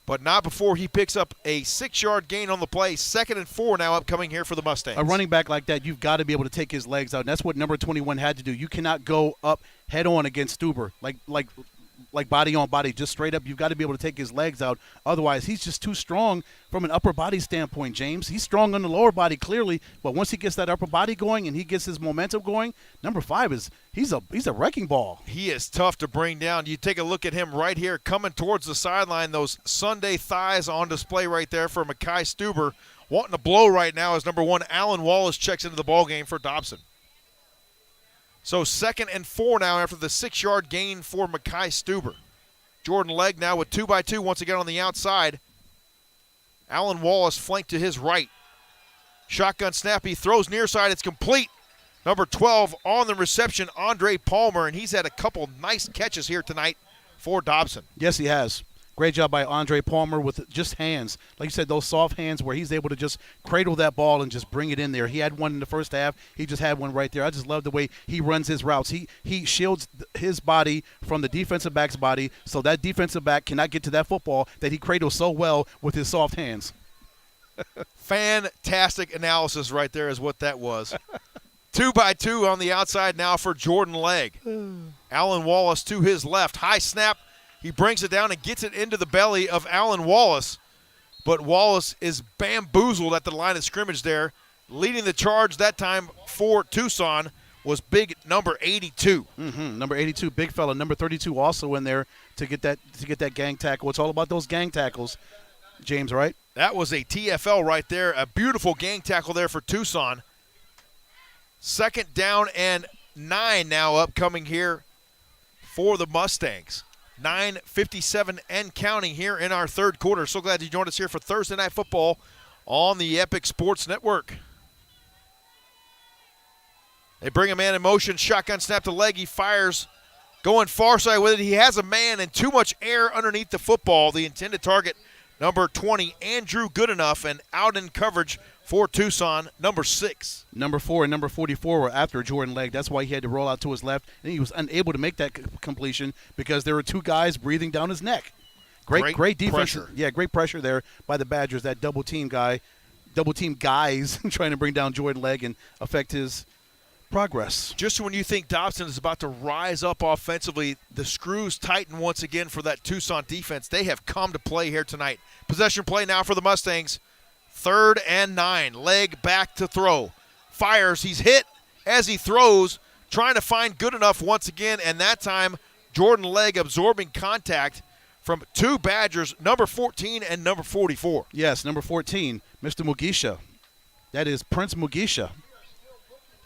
Speaker 1: But not before he picks up a 6-yard gain on the play. 2nd and 4 now upcoming here for the Mustangs.
Speaker 2: A running back like that, you've got to be able to take his legs out. And that's what number 21 had to do. You cannot go up head-on against Stuber, like body on body, just straight up. You've got to be able to take his legs out. Otherwise, he's just too strong from an upper body standpoint, James. He's strong on the lower body, clearly, but once he gets that upper body going and he gets his momentum going, number 5 he's a wrecking ball.
Speaker 1: He is tough to bring down. You take a look at him right here coming towards the sideline, those Sunday thighs on display right there for Makai Stuber. Wanting to blow right now as number 1, Alan Wallace, checks into the ball game for Dobson. So 2nd and 4 now after the 6-yard gain for Makai Stuber. Jordan Legg now with 2-by-2 once again on the outside. Alan Wallace flanked to his right. Shotgun snap, he throws near side, it's complete. Number 12 on the reception, Andre Palmer, and he's had a couple nice catches here tonight for Dobson.
Speaker 2: Yes, he has. Great job by Andre Palmer with just hands. Like you said, those soft hands where he's able to just cradle that ball and just bring it in there. He had one in the first half. He just had one right there. I just love the way he runs his routes. He shields his body from the defensive back's body so that defensive back cannot get to that football that he cradles so well with his soft hands.
Speaker 1: Fantastic analysis right there is what that was. 2-by-2 on the outside now for Jordan Legg. Alan Wallace to his left. High snap. He brings it down and gets it into the belly of Alan Wallace. But Wallace is bamboozled at the line of scrimmage there. Leading the charge that time for Tucson was big number 82.
Speaker 2: Number 82, big fella. Number 32 also in there to get that gang tackle. It's all about those gang tackles, James, right?
Speaker 1: That was a TFL right there. A beautiful gang tackle there for Tucson. 2nd down and 9 now upcoming here for the Mustangs. 9:57 and counting here in our third quarter. So glad you joined us here for Thursday Night Football on the Epic Sports Network. They bring a man in motion. Shotgun snap to Legg. He fires. Going far side with it. He has a man and too much air underneath the football. The intended target, number 20, Andrew Goodenough, and out in coverage for Tucson, number 6.
Speaker 2: Number 4 and number 44 were after Jordan Legg. That's why he had to roll out to his left, and he was unable to make that completion because there were 2 guys breathing down his neck. Great defense.
Speaker 1: Pressure.
Speaker 2: Yeah, great pressure there by the Badgers. That double team guys trying to bring down Jordan Legg and affect his progress.
Speaker 1: Just when you think Dobson is about to rise up offensively, the screws tighten once again for that Tucson defense. They have come to play here tonight. Possession play now for the Mustangs. 3rd and 9. Legg back to throw. Fires. He's hit as he throws, trying to find Goodenough once again, and that time Jordan Legg absorbing contact from 2 Badgers, number 14 and number 44.
Speaker 2: Yes, number 14, Mr. Mugisha. That is Prince Mugisha.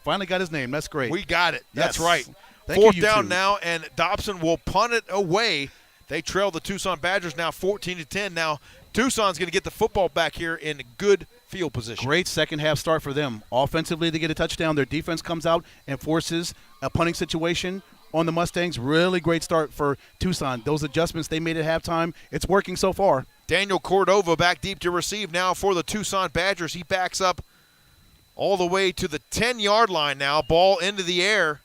Speaker 2: Finally got his name. That's great.
Speaker 1: We got it. That's
Speaker 2: yes.
Speaker 1: right.
Speaker 2: Thank
Speaker 1: 4th
Speaker 2: you,
Speaker 1: down
Speaker 2: YouTube.
Speaker 1: now, and Dobson will punt it away. They trail the Tucson Badgers now 14-10. Now Tucson's going to get the football back here in good field position.
Speaker 2: Great second half start for them. Offensively, they get a touchdown. Their defense comes out and forces a punting situation on the Mustangs. Really great start for Tucson. Those adjustments they made at halftime, it's working so far.
Speaker 1: Daniel Cordova back deep to receive now for the Tucson Badgers. He backs up all the way to the 10-yard line now. Ball into the air,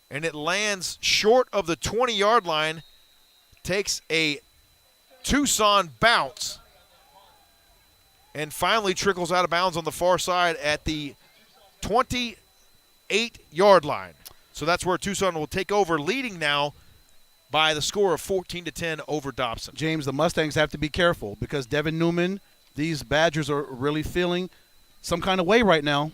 Speaker 1: and it lands short of the 20-yard line. Takes a Tucson bounce and finally trickles out of bounds on the far side at the 28-yard line. So that's where Tucson will take over, leading now by the score of 14-10 over Dobson.
Speaker 2: James, the Mustangs have to be careful because Devin Newman, these Badgers are really feeling some kind of way right now.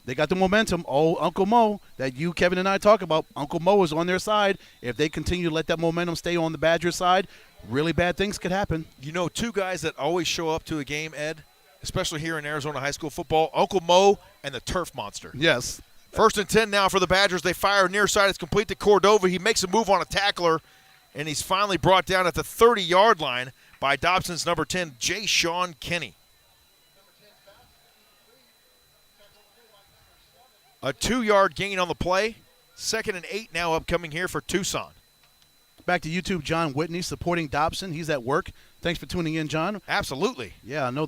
Speaker 2: They got the momentum. Oh, Uncle Mo, that you, Kevin, and I talk about, Uncle Mo is on their side. If they continue to let that momentum stay on the Badgers' side, really bad things could happen.
Speaker 1: You know, two guys that always show up to a game, Ed, especially here in Arizona high school football, Uncle Mo and the Turf Monster.
Speaker 2: Yes.
Speaker 1: 1st and 10 now for the Badgers. They fire near side. It's complete to Cordova. He makes a move on a tackler, and he's finally brought down at the 30-yard line by Dobson's number 10, Jay Sean Kenny. A 2-yard gain on the play. 2nd and 8 now upcoming here for Tucson.
Speaker 2: Back to YouTube, John Whitney supporting Dobson. He's at work. Thanks for tuning in, John.
Speaker 1: Absolutely.
Speaker 2: Yeah, no.